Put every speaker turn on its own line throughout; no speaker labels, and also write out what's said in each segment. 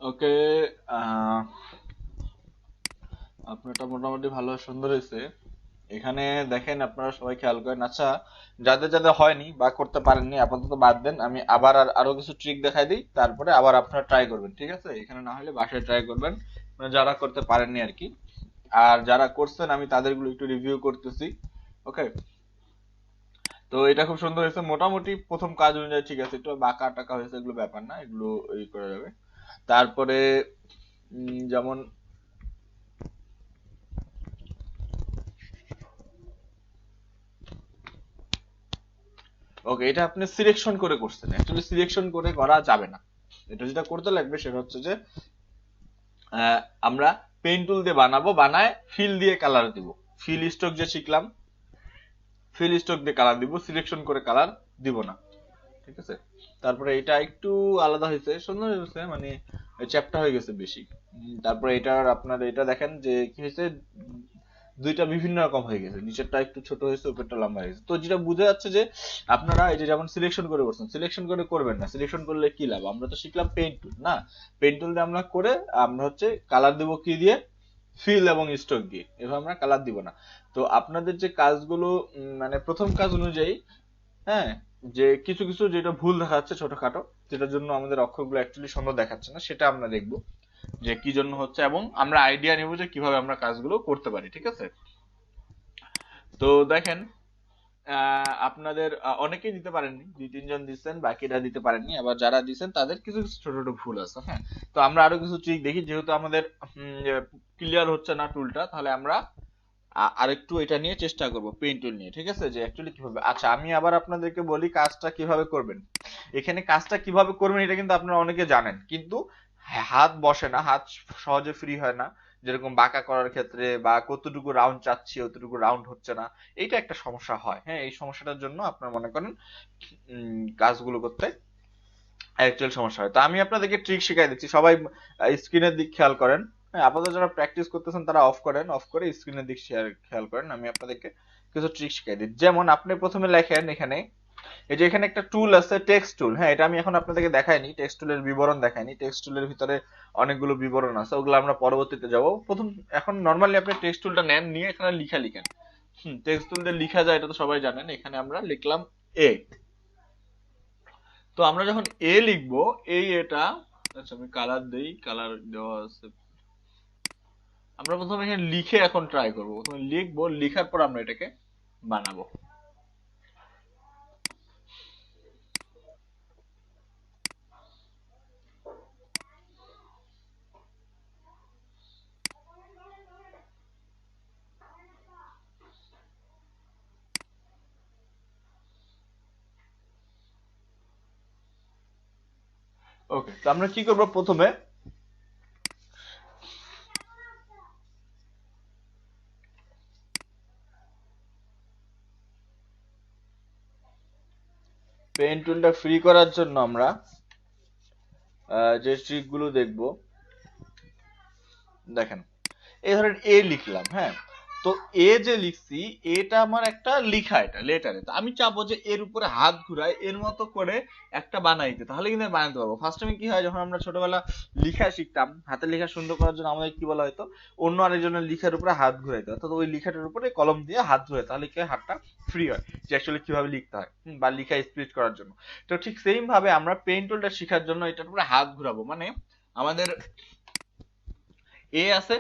ওকে। আপনারটা মোটামুটি ভালো সুন্দর হয়েছে। এখানে দেখেন, আপনারা সবাই খেয়াল করেন। আচ্ছা, যাদের যাদের হয়নি বা করতে পারেননি আপাতত বাদ দেন, আমি আবার আরো কিছু ট্রিক দেখাই দিই, তারপরে আবার আপনারা ট্রাই করবেন, ঠিক আছে? এখানে না হলে বাসায় ট্রাই করবেন, মানে যারা করতে পারেননি আর কি। আর যারা করছেন আমি তাদেরগুলো একটু রিভিউ করতেছি। ওকে। তো এটা খুব সুন্দর হয়েছে মোটামুটি, প্রথম কাজ অনুযায়ী ঠিক আছে। একটু বাঁকা টাকা হয়েছে, এগুলো ব্যাপার না, এগুলো এই করা যাবে। তারপরে যেমন ওকে, এটা আপনি সিলেকশন করে করছেন, অ্যাকচুয়ালি সিলেকশন করে করা যাবে না। এটা যেটা করতে লাগবে সেটা হচ্ছে যে আমরা পেইন্ট টুল দিয়ে বানাবো, বানায় ফিল দিয়ে কালার দিব। ফিল স্ট্রোক যে শিখলাম, ফিল স্ট্রোক দিয়ে কালার দিব, সিলেকশন করে কালার দিব না, ঠিক আছে? তারপরে এটা একটু আলাদা হয়েছে, সুন্দর হয়েছে, মানে চ্যাপ্টা হয়ে গেছে বেশি। তারপরে এটার আপনার এটা দেখেন যে কি হয়েছে, দুইটা বিভিন্ন রকম হয়ে গেছে, নিচেরটা একটু ছোট হয়েছে, উপরটা লম্বা হয়ে গেছে। তো যেটা বোঝা যাচ্ছে যে আপনারা এই যে যেমন সিলেকশন করে করছেন, সিলেকশন করে করবেন না। সিলেকশন করলে কি লাভ? আমরা তো শিখলাম পেইন্ট টুল, না? পেইন্ট টুল দিয়ে আমরা করে আমরা হচ্ছে কালার দেবো কি দিয়ে? ফিল এবং স্ট্রোক দিয়ে। এভাবে আমরা কালার দিব না। তো আপনাদের যে কাজগুলো মানে প্রথম কাজ অনুযায়ী, হ্যাঁ, যে কিছু কিছু যেটা ভুল দেখাচ্ছে ছোটখাটো, যেটার জন্য আমাদের অক্ষরগুলো অ্যাকচুয়ালি সুন্দর দেখাচ্ছে না, সেটা আমরা দেখবো যে কি জন্য হচ্ছে, এবং আমরা আইডিয়া নেবো যে কিভাবে আমরা কাজগুলো করতে পারি, ঠিক আছে? তো দেখেন, আপনাদের অনেকেই দিতে পারেননি, দুই তিনজন দিচ্ছেন, বাকিরা দিতে পারেননি। আবার যারা দিচ্ছেন তাদের কিছু কিছু ছোট ছোট ভুল আছে, হ্যাঁ। তো আমরা আরো কিছু ট্রিক দেখি, যেহেতু আমাদের ক্লিয়ার হচ্ছে না টুলটা, তাহলে আমরা আরেকটু এটা নিয়ে চেষ্টা করব, পেইন্ট টুল নিয়ে, ঠিক আছে? যে অ্যাকচুয়ালি কিভাবে। আচ্ছা, আমি আবার আপনাদেরকে বলি কাজটা কিভাবে করবেন। এখানে কাজটা কিভাবে করবেন এটা কিন্তু আপনারা অনেকে জানেন, কিন্তু হাত বসে না, হাত সহজে ফ্রি হয় না। যেরকম বাঁকা করার ক্ষেত্রে, বা কতটুকু রাউন্ড চাচ্ছি অতটুকু রাউন্ড হচ্ছে না, এইটা একটা সমস্যা হয়, হ্যাঁ। এই সমস্যাটার জন্য আপনারা মনে করেন কাজগুলো করতে অ্যাকচুয়াল সমস্যা হয়। তো আমি আপনাদেরকে ট্রিক শিখাই দিচ্ছি, সবাই স্ক্রিনের দিক খেয়াল করেন। হ্যাঁ, আপাতত যারা প্র্যাকটিস করতেছেন তারা অফ করেন, অফ করে স্ক্রিনের দিক খেয়াল করেন। আমি আপনাদেরকে কিছু ট্রিক শিখাই দিই। যেমন আপনি প্রথমে লেখেন এখানে, এই যে এখানে একটা টুল আছে টেক্সট টুল, হ্যাঁ। এটা আমি এখন আপনাদেরকে দেখাইনি, টেক্সট টুলের বিবরণ দেখাইনি। টেক্সট টুলের ভিতরে অনেকগুলো বিবরণ আছে, ওগুলো আমরা পরবর্তীতে যাব। প্রথম এখন নর্মালি আপনি টেক্সট টুলটা নেন, নিয়ে এখানে লিখেন। টেক্সট টুল দিয়ে লিখা যায়, এটা তো সবাই জানেন। এখানে আমরা লিখলাম এ। তো আমরা যখন এ লিখবো, এই এটা, আচ্ছা আমি কালার দেই, কালার দেওয়া আছে। আমরা প্রথমে এখানে লিখে এখন ট্রাই করব, প্রথমে লিখবো, লিখার পর আমরা এটাকে বানাবো। ওকে, তো আমরা কি করব প্রথমে, পেন টুলটা ফ্রি করার জন্য আমরা যে ট্রিক গুলো দেখবো, দেখেন এই ধরেন এ লিখলাম, হ্যাঁ। তো এ যে লিখছি, এটা আমার একটা লিখা, এটা লেটারে। তো আমি চাবো যে এর উপরে হাত ঘুরায় এর মতো করে একটা বানাইতে, তাহলে কিন্তু আমি বানাতে পারবো। ফার্স্ট টাইমে কি হয়, যখন আমরা ছোটবেলা লিখা শিখতাম, হাতে লেখা সুন্দর করার জন্য আমাদের কি বলা হয়তো, অন্য আরেকজনের লিখার উপরে হাত ঘুরাইতে, অর্থাৎ ওই লিখাটার উপরে কলম দিয়ে হাত ঘুরাই, তাহলে কি হয়, হাতটা ফ্রি হয় যে অ্যাকচুয়ালি কিভাবে লিখতে হয়, বা লিখা স্প্লিট করার জন্য। তো ঠিক সেম ভাবে আমরা পেইন্ট টুলটা শেখার জন্য এটার উপরে হাত ঘুরাবো, মানে আমাদের এ আছে,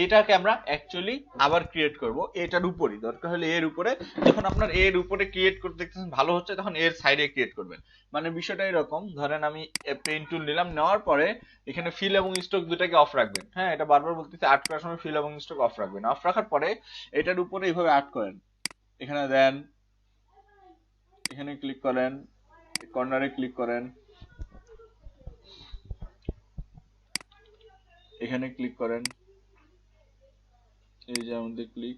এটাকে আমরা অ্যাকচুয়ালি আবার ক্রিয়েট করব এটার উপরই, দরকার হলে এর উপরে। যখন আপনার এর উপরে ক্রিয়েট করতে দেখতেছেন ভালো হচ্ছে, তখন এর সাইডে ক্রিয়েট করবেন। মানে বিষয়টা এরকম, ধরেন আমি পেইন্ট টুল নিলাম, নেওয়ার পরে এখানে ফিল এবং স্ট্রোক দুটাকে অফ রাখবেন, হ্যাঁ। এটা বারবার বলতেছি, আর্ট করার সময় ফিল এবং স্ট্রোক অফ রাখবেন। অফ রাখার পরে এটার উপরে এইভাবে আর্ট করেন, এখানে দেন, এখানে ক্লিক করেন, কর্নারে ক্লিক করেন, এখানে ক্লিক করেন, এই যে আমাদের ক্লিক,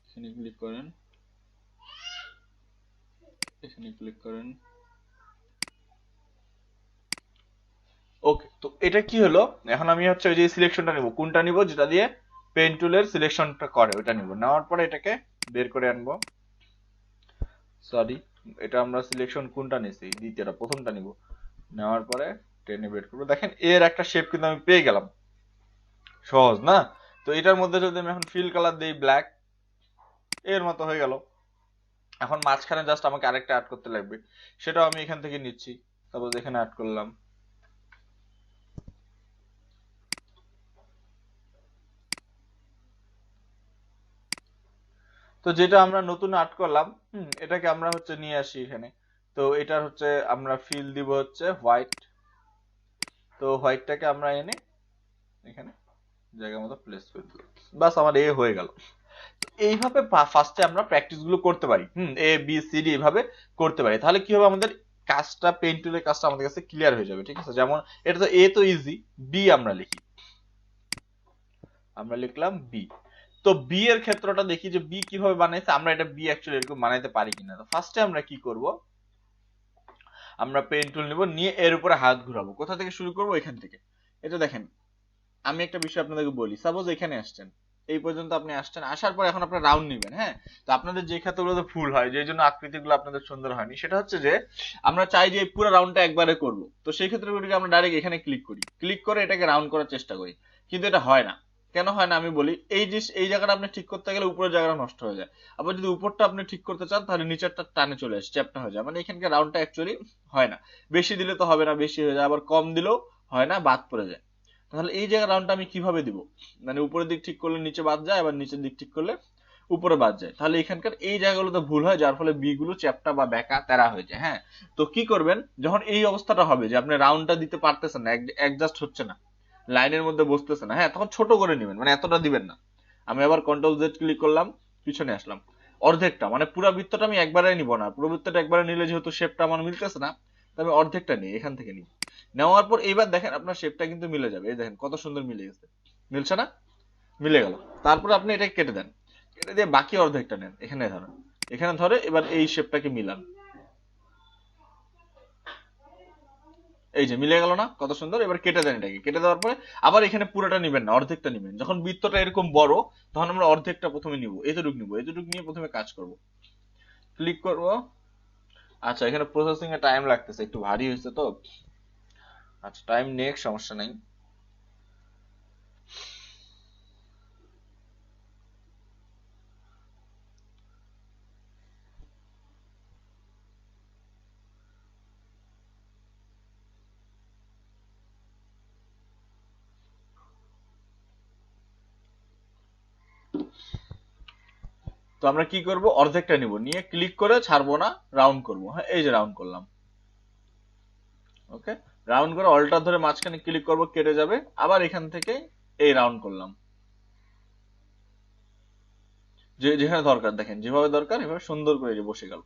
এখানে ক্লিক করেন, এখানে ক্লিক করেন। ওকে, তো এটা কি হলো, এখন আমি হচ্ছে ওই যে সিলেকশনটা নিব, কোনটা নিব, যেটা দিয়ে পেন টুলের সিলেকশনটা করে ওটা নিব। নেওয়ার পরে এটাকে বের করে আনবো, সরি, এটা আমরা সিলেকশন কোনটা নিছি, দ্বিতীয়টা, প্রথমটা নিব। নেওয়ার পরে টেনে বের করবো, দেখেন এর একটা শেপ কিন্তু আমি পেয়ে গেলাম, সহজ না? তো এটার মধ্যে যদি আমি এখন ফিল কালার দিই ব্ল্যাক, এর মতো হয়ে গেল। এখন মাঝখানে জাস্ট আমাকে আরেকটা অ্যাড করতে লাগবে, সেটাও আমি এখান থেকে নিচ্ছি, সাপোজ এখানে অ্যাড করলাম। তো যেটা আমরা নতুন আর্ট করলাম, এটাকে আমরা হচ্ছে নিয়ে আসি এখানে। তো এটার হচ্ছে আমরা ফিল দিব হচ্ছে হোয়াইট। তো হোয়াইটটাকে আমরা এনে এখানে জায়গা মতো প্লেস করে দিলাম, বাস আমার এ হয়ে গেল। এইভাবে ফার্স্টে আমরা প্র্যাকটিস গুলো করতে পারি, এ বি সি ডি এভাবে করতে পারি, তাহলে কি হবে আমাদের কাজটা, পেইন্ট টুলের কাজটা আমাদের কাছে ক্লিয়ার হয়ে যাবে। ঠিক আছে, যেমন এটা তো এ তো ইজি, বি আমরা লিখি, আমরা লিখলাম বি। তো বি এর ক্ষেত্রটা দেখি যে বি কিভাবে বানাইছে, আমরা এটা বি অ্যাকচুয়ালি এরকম বানাইতে পারি কিনা। তো ফার্স্টে আমরা কি করব, আমরা পেন টুল নিব, নিয়ে এর উপরে হাত ঘুরাবো। কোথা থেকে শুরু করব, এখান থেকে। এটা দেখেন, আমি একটা বিষয় আপনাদেরকে বলি, সাপোজ এখানে আসছেন, এই পর্যন্ত আপনি আসছেন, আসার পর এখন আপনার রাউন্ড নেবেন। হ্যাঁ, তো আপনাদের যে ক্ষেত্রগুলোতে ফুল হয়, যে জন্য আকৃতিগুলো আপনাদের সুন্দর হয়নি, সেটা হচ্ছে যে আমরা চাই যে এই পুরো রাউন্ডটা একবারে করব। তো সেই ক্ষেত্রগুলিকে আমরা ডাইরেক্ট এখানে ক্লিক করি, ক্লিক করে এটাকে রাউন্ড করার চেষ্টা করি, কিন্তু এটা হয় না। কেন হয় না আমি বলি, এই জায়গাটা আপনি ঠিক করতে গেলে উপরের জায়গাটা নষ্ট হয়ে যায়। আবার যদি উপরটা আপনি ঠিক করতে চান, তাহলে নিচেরটা টানে চলে আসে, চ্যাপটা হয়ে যায়, মানে এখানকার রাউন্ডটা অ্যাকচুয়ালি হয় না। বেশি দিলে তো হবে না, বেশি হয়ে যায়, আবার কম দিলেও হয় না, বাদ পড়ে যায়। তাহলে এই জায়গার রাউন্ডটা আমি কিভাবে দিব, মানে উপরের দিক ঠিক করলে নিচে বাদ যায়, আবার নিচের দিক ঠিক করলে উপরে বাদ যায়। তাহলে এখানকার এই জায়গাগুলোতে ভুল হয়, যার ফলে বি গুলো চ্যাপ্টা বা বেঁকা তেরা হয়ে যায়। হ্যাঁ, তো কি করবেন, যখন এই অবস্থাটা হবে যে আপনি রাউন্ডটা দিতে পারতেছেন না, অ্যাডজাস্ট হচ্ছে না, লাইনের মধ্যে বসতেছে না, হ্যাঁ, তখন ছোট করে নেবেন, মানে এতটা দিবেন না। আমি আবার কন্ট্রোল জেড ক্লিক করলাম, পিছনে আসলাম, অর্ধেকটা, মানে পুরো বৃত্তটা আমি একবারে নিব না, পুরো বৃত্তটা একবারে নিলে যেহেতু শেপটা আমার মিলতেছে না, তো আমি অর্ধেকটা নিই, এখান থেকে নিই। নেওয়ার পর এইবার দেখেন আপনার শেপটা কিন্তু মিলে যাবে, এই দেখেন কত সুন্দর মিলে গেছে, মিলছে না? মিলে গেল। তারপর আপনি এটাকে কেটে দেন, কেটে দিয়ে বাকি অর্ধেকটা নেন, এখানে ধরেন, এখানে ধরে এবার এই শেপটাকে মিলান, এই যে মিলে গেল না, কত সুন্দর। এবার কেটে দেন, এটাকে কেটে দেওয়ার পরে আবার এখানে পুরোটা নিবেন না, অর্ধেকটা নিবেন। যখন বৃত্তটা এরকম বড়, তখন আমরা অর্ধেকটা প্রথমে নিব, এতটুকু নিব, এতটুকু নিয়ে প্রথমে কাজ করব, ক্লিক করব। আচ্ছা, এখানে প্রসেসিং এ টাইম লাগতেছে, একটু ভারী হয়েছে তো। আচ্ছা, টাইম নেক্সট, সমস্যা নাই। তো আমরা কি করব, অর্ধেকটা নিব, নিয়ে ক্লিক করে ছাড়বো না, রাউন্ড করব। হ্যাঁ, এই যে রাউন্ড করলাম, ওকে। রাউন্ড করে অল্টার ধরে মাঝখানে ক্লিক করব, কেটে যাবে। আবার এখান থেকে এই রাউন্ড করলাম, যে যেখানে দরকার, দেখেন যেভাবে দরকার এভাবে সুন্দর করে যে বসে গেল।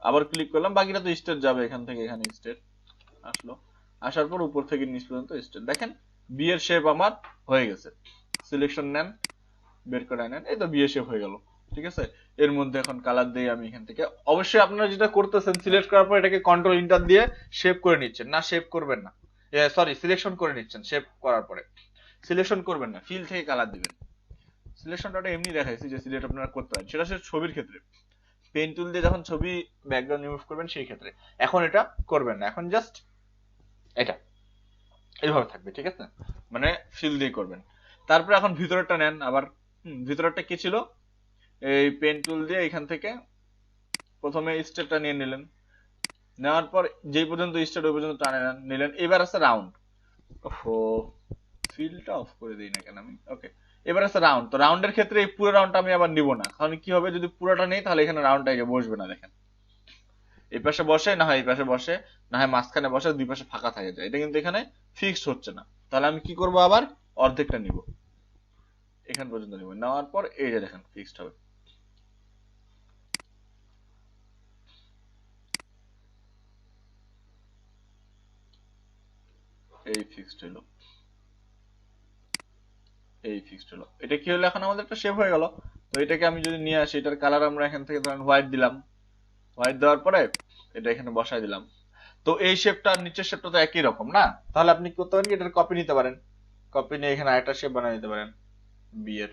আবার ক্লিক করলাম, বাকিটা তো স্টেট যাবে, এখান থেকে এখানে স্টেট আসলো, আসার পর উপর থেকে নিচ পর্যন্ত স্টেট। দেখেন বি এর শেপ আমার হয়ে গেছে। সিলেকশন নেন, বের করে নেন, এই তো বি এর শেপ হয়ে গেল। ঠিক আছে, এর মধ্যে এখন কালার দিয়ে আমি এখান থেকে, অবশ্যই আপনারা যেটা করতেছেন, সিলেক্ট করার পর এটাকে কন্ট্রোল ইন্টার দিয়ে শেপ করে নিচ্ছেন, না শেপ করবেন না, সরি সিলেকশন করে নিচ্ছেন, শেপ করার পরে সিলেকশন করবেন না, ফিল থেকে কালার দিবেন। সিলেকশনটা এমনি দেখাইছি যে সিলেক্ট আপনারা করতে পারেন, সেটা ছবির ক্ষেত্রে। পেন টুল দিয়ে যখন ছবি ব্যাকগ্রাউন্ড রিমুভ করবেন সেই ক্ষেত্রে, এখন এটা করবেন না, এখন জাস্ট এটা এইভাবে থাকবে। ঠিক আছে, মানে ফিল দিয়ে করবেন। তারপরে এখন ভিতরেরটা নেন আবার, ভিতরেরটা কি ছিল, এই পেন টুল দিয়ে এখান থেকে প্রথমে স্টেটটা নিয়ে নিলেন, নেওয়ার পর যেই পর্যন্ত স্টেট ওই পর্যন্ত টানে নিলেন। এবার আছে রাউন্ড, ওহো ফিলটা অফ করে দিই না কেন আমি, ওকে। এবার আছে রাউন্ড, তো রাউন্ডের ক্ষেত্রে এই পুরো রাউন্ডটা আমি আবার নিব না, কারণ কি হবে, যদি পুরোটা নেই তাহলে এখানে রাউন্ডটা বসবে না। দেখেন এই পাশে বসে, না হয় এই পাশে বসে, না হয় মাঝখানে বসে, দুই পাশে ফাঁকা থাকে যায়, এটা কিন্তু এখানে ফিক্সড হচ্ছে না। তাহলে আমি কি করব, আবার অর্ধেকটা নিব, এখান পর্যন্ত নিব, নেওয়ার পর এই যে দেখেন ফিক্সড হবে, এই ফিক্সড হলো, এই ফিক্সড হলো। এটা কি হলো, এখন আমাদের একটা শেপ হয়ে গেল। তো এটাকে আমি যদি নিয়ে আসি, এটার কালার আমরা এখান থেকে ধরেন হোয়াইট দিলাম, হোয়াইট দেওয়ার পরে এটা এখানে বসাই দিলাম। তো এই শেপটা আর নিচের শেপটা তো একই রকম না, তাহলে আপনি কি করতে পারেন, এটার কপি নিতে পারেন, কপি নিয়ে এখানে আরেকটা শেপ বানিয়ে দিতে পারেন বি এর।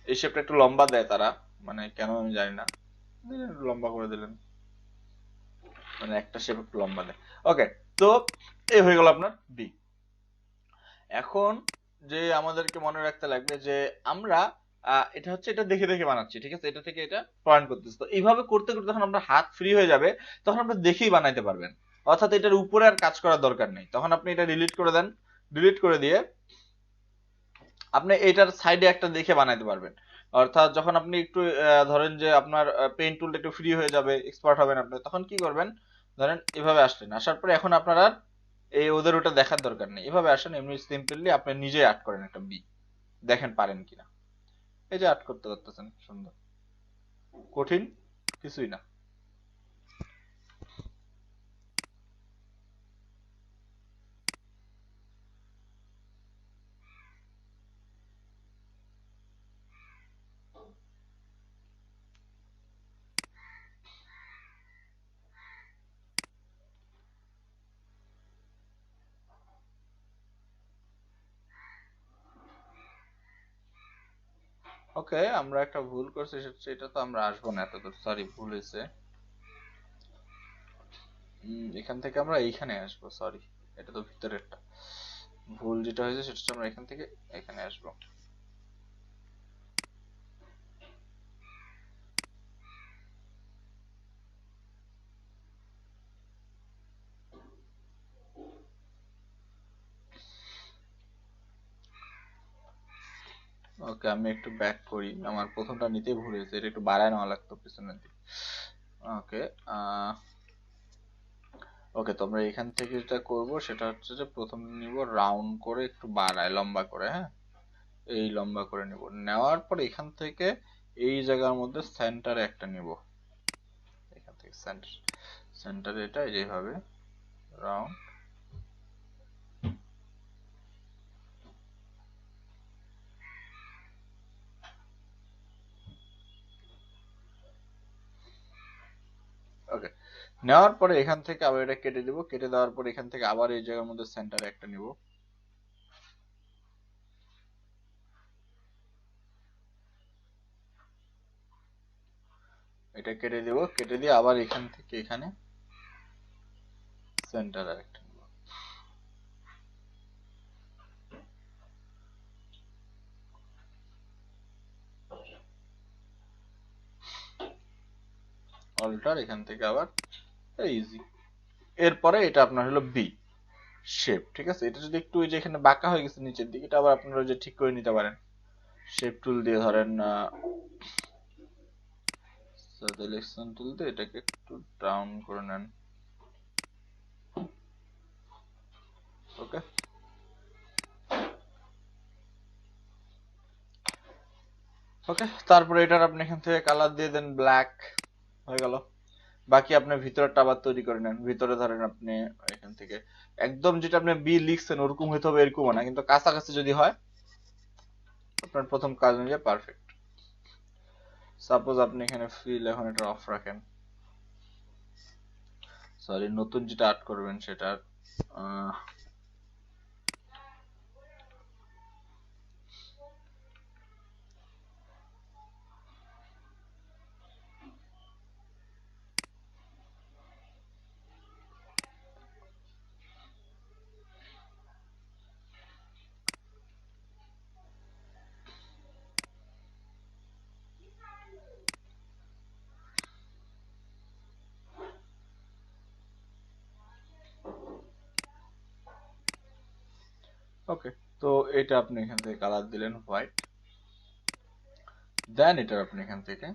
এই শেপটা একটু লম্বা দেয় তারা, মানে কেন আমি জানি না, লম্বা করে দিলেন। মানে একটা শেপ একটু লম্বা দেয়। ওকে, তো এই হয়ে গেল আপনার বি। এখন যে আমাদেরকে মনে রাখতে লাগবে যে আমরা এটা হচ্ছে এটা দেখে দেখে বানাচ্ছি, ঠিক আছে, এটা থেকে এটা পয়েন্ট করতেছি। তো এইভাবে করতে করতে যখন আপনার হাত ফ্রি হয়ে যাবে তখন আপনি দেখেই বানাইতে পারবেন, অর্থাৎ এটার উপরে আর কাজ করার দরকার নেই। তখন আপনি এটা ডিলিট করে দেন, ডিলিট করে দিয়ে আপনি এটার সাইডে একটা দেখে বানাইতে পারবেন। অর্থাৎ যখন আপনি একটু ধরেন যে আপনার পেইন্ট টুলটা একটু ফ্রি হয়ে যাবে, এক্সপার্ট হবেন আপনি, তখন কি করবেন, ধরেন এভাবে আসলেন, আসার পরে এখন আপনার আর এই ওদের ওটা দেখার দরকার নেই, এভাবে আসেন, এমনি সিম্পলি আপনি নিজে আর্ট করেন একটা বি, দেখেন পারেন কিনা। এই যে আর্ট করতে করতেছেন সুন্দর, কঠিন কিছুই না। ওকে, আমরা একটা ভুল করছি, সেটা তো আমরা আসবো না এতদূর, সরি ভুল হয়েছে। এখান থেকে আমরা এইখানে আসবো, সরি, এটা তো ভিতরেরটা। ভুল যেটা হয়েছে সেটা হচ্ছে আমরা এখান থেকে এখানে আসবো। ওকে, আমি একটু ব্যাক করি, আমার প্রথমটা নিতেই ভুল হয়েছে, এটা একটু বাড়ায় নেওয়া লাগতো পিছনের দিকে। ওকে, ওকে, তো আমরা এখান থেকে যেটা করব সেটা হচ্ছে যে প্রথম নিব রাউন্ড করে, একটু বাড়ায় লম্বা করে, হ্যাঁ, এই লম্বা করে নিব, নেওয়ার পর এখান থেকে এই জায়গার মধ্যে সেন্টারে একটা নিব, এখান থেকে সেন্টার, সেন্টারে এটা এইভাবে রাউন্ড। ওকে, নেওয়ার পরে এখান থেকে আবার এটা কেটে দিব, কেটে দেওয়ার পর এখান থেকে আবার এই জায়গার মধ্যে সেন্টারে একটা নিব, এটা কেটে দিব, কেটে দিয়ে আবার এখান থেকে এখানে সেন্টারে একটা নিব। অল্টার, এখান থেকে আবার ইজি। এরপরে এটা আপনার হলো বি শেপ, ঠিক আছে। এটা যদি একটু ওই যে এখানে বাঁকা হয়ে গেছে নিচের দিকে, এটা আবার আপনারা যে ঠিক করে নিতে পারেন শেপ টুল দিয়ে, ধরেন সিলেকশন টুল দিয়ে এটাকে একটু ডাউন করে নেন। ওকে, ওকে, তারপরে এটার আপনি এখান থেকে কালার দিয়ে দেন ব্ল্যাক, হয়ে গেল। বাকি আপনি ভিতরটা আবার তৈরি করে নেন, ভিতরে ধরেন আপনি এখান থেকে একদম যেটা আপনি বি লিখছেন ওরকম হইতে হবে এরকম না, কিন্তু কাছাকাছি যদি হয় আপনার প্রথম কাজ অনুযায়ী পারফেক্ট। সাপোজ আপনি এখানে ফিল এখন এটা অফ রাখেন, সরি নতুন যেটা আর্ট করবেন সেটার ওকে, তো এটা আপনি এখান থেকে কালার দিলেন হোয়াইট, দেন এটা আপনি এখান থেকে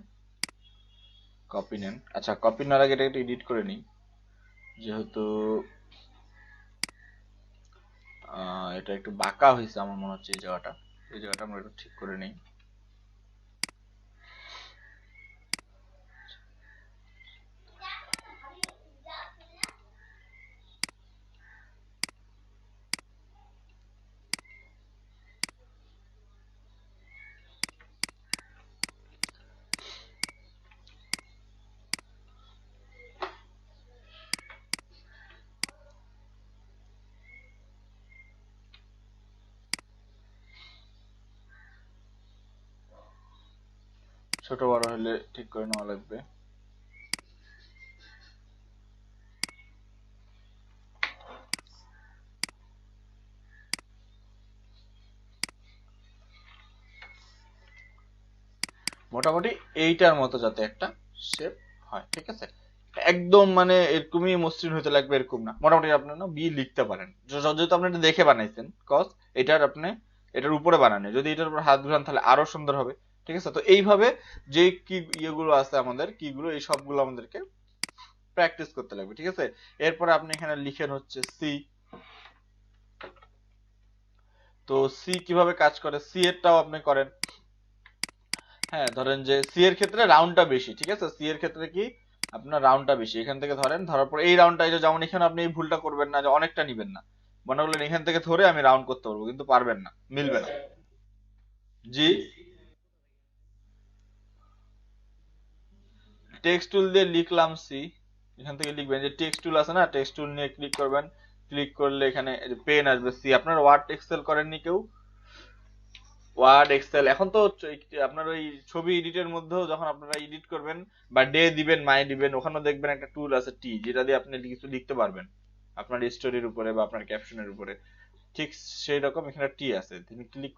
কপি নেন। আচ্ছা, কপি নেওয়ার আগে এটা একটু এডিট করে নিই, যেহেতু এটা একটু বাঁকা হয়েছে আমার মনে হচ্ছে, এই জায়গাটা, এই জায়গাটা আমরা একটু ঠিক করে নিই। ছোট বড় হলে ঠিক করে নেওয়া লাগবে। মোটামুটি এইটার মতো যাতে একটা শেপ হয়, ঠিক আছে। একদম মানে এরকমই মসৃণ হতে লাগবে এরকম না, মোটামুটি আপনার না বি লিখতে পারেন, যেহেতু আপনি এটা দেখে বানাইছেন, কজ এটার আপনি এটার উপরে বানানো, যদি এটার উপর হাত ঘুরান তাহলে আরো সুন্দর হবে, ঠিক আছে। তো এইভাবে যে কি ইয়েগুলো আছে আমাদের কিগুলো, এই সবগুলো আমাদেরকে প্র্যাকটিস করতে লাগবে, ঠিক আছে। এরপরে আপনি এখানে লিখেন হচ্ছে সি। তো সি কিভাবে কাজ করে, সি এরটাও আপনি করেন। হ্যাঁ, ধরেন যে সি এর ক্ষেত্রে রাউন্ডটা বেশি, ঠিক আছে। সি এর ক্ষেত্রে কি আপনার রাউন্ডটা বেশি, এখান থেকে ধরেন, ধরার পর এই রাউন্ডটা, যেমন এখানে আপনি এই ভুলটা করবেন না যে অনেকটা নিবেন না, মনে করলেন এখান থেকে ধরে আমি রাউন্ড করতে পারবো, কিন্তু পারবেন না, মিলবে না। জি, টেক্সট টুল দিয়ে লিখলাম সি, এখান থেকে লিখবেন যে টেক্সট টুল আছে না, টেক্সট টুল নিয়ে ক্লিক করবেন, ক্লিক করলে এখানে পেন আসবে সি। আপনার ওয়ার্ড এক্সেল করেননি কেউ? ওয়ার্ড এক্সেল এখন তো আপনার ওই ছবি এডিটের মধ্যেও যখন আপনারা এডিট করবেন বা ডে দিবেন, মাই দিবেন, ওখানেও দেখবেন একটা টুল আছে টি, যেটা দিয়ে আপনি কিছু লিখতে পারবেন আপনার স্টোরির উপরে বা আপনার ক্যাপশনের উপরে, ঠিক সেই রকম এখানে টি আছে, তিনি ক্লিক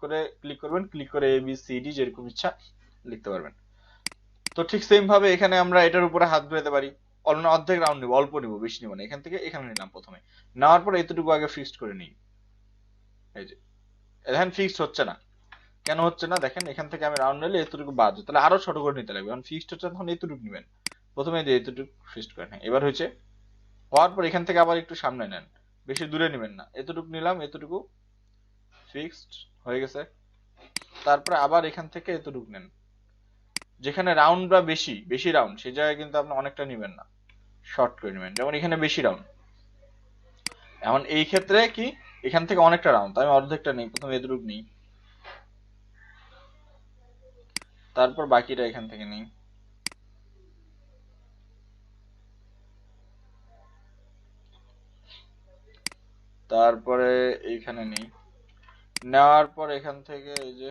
করবেন, ক্লিক করে এ বি সি ডি যেরকম ইচ্ছা লিখতে পারবেন। তো ঠিক সেম ভাবে এখানে আমরা এটার উপরে হাত ঘুরাতে পারি। অর্ধেক রাউন্ড নিব, অল্প নিব, বেশি নিব না, এখান থেকে এখানে নিলাম প্রথমে, নেওয়ার পর এতটুকু আগে ফিক্সড করে নিই। এই যে এখন ফিক্সড হচ্ছে না, কেন হচ্ছে না দেখেন, এখান থেকে আমি রাউন্ড নিলে এতটুকু বাদ, তাহলে আরো ছোট করে নিতে লাগবে। এখন ফিক্সড হচ্ছে তখন এতটুকু নেবেন, প্রথমে যে এতটুকু ফিক্সড করেন। হ্যাঁ, এবার হয়েছে, হওয়ার পর এখান থেকে আবার একটু সামনে নেন, বেশি দূরে নেবেন না, এতটুকু নিলাম, এতটুকু ফিক্সড হয়ে গেছে। তারপরে আবার এখান থেকে এতটুকু নেন, যেখানে রাউন্ড বা বেশি বেশি রাউন্ড সেই জায়গায় কিন্তু আপনি অনেকটা নেবেন না, শর্ট করে নেবেন, যেমন এখানে বেশি রাউন্ড। এখন এই ক্ষেত্রে কি এখান থেকে অনেকটা রাউন্ড, আমি অর্ধেকটা নেই, প্রথমে এতটুকু নিই, তারপর বাকিটা এখান থেকে নিই, তারপরে এইখানে নিই, নেওয়ার পর এখান থেকে এই যে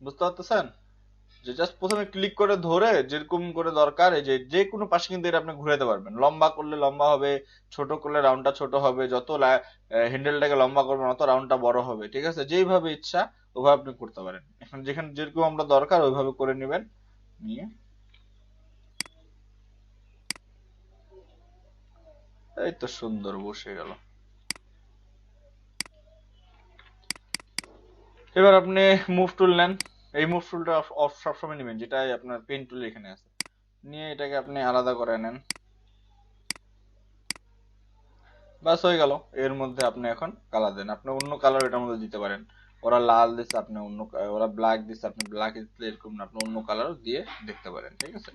বুঝতে পারতেছেন, যে জাস্ট প্রথমে ক্লিক করে ধরে যেরকম করে দরকার, এই যে যে কোনো পাশে কিন্তু এটা আপনি ঘুরাতে পারবেন, লম্বা করলে লম্বা হবে, ছোট করলে রাউন্ডটা ছোট হবে, যত হ্যান্ডেলটাকে লম্বা করবেন অত রাউন্ডটা বড় হবে, ঠিক আছে। যেইভাবে ইচ্ছা ওইভাবে আপনি করতে পারেন, এখন যেখানে যেরকম আমরা দরকার ওইভাবে করে নেবেন, নিয়ে এই তো সুন্দর বসে গেল। এবার আপনি মুভ টুল নেন, এই মুভ টুলটা অফ সবসময় নেবেন, যেটা আপনার পেন টুল এখানে আছে, নিয়ে এটাকে আপনি আলাদা করে নেন, বাস হয়ে গেল। এর মধ্যে আপনি এখন কালার দেন, আপনি অন্য কালার এটার মধ্যে দিতে পারেন, ওরা লাল দিচ্ছে আপনি অন্য, ওরা ব্ল্যাক দিচ্ছে আপনি ব্ল্যাক, এরকম না, আপনি অন্য কালার দিয়ে দেখতে পারেন, ঠিক আছে।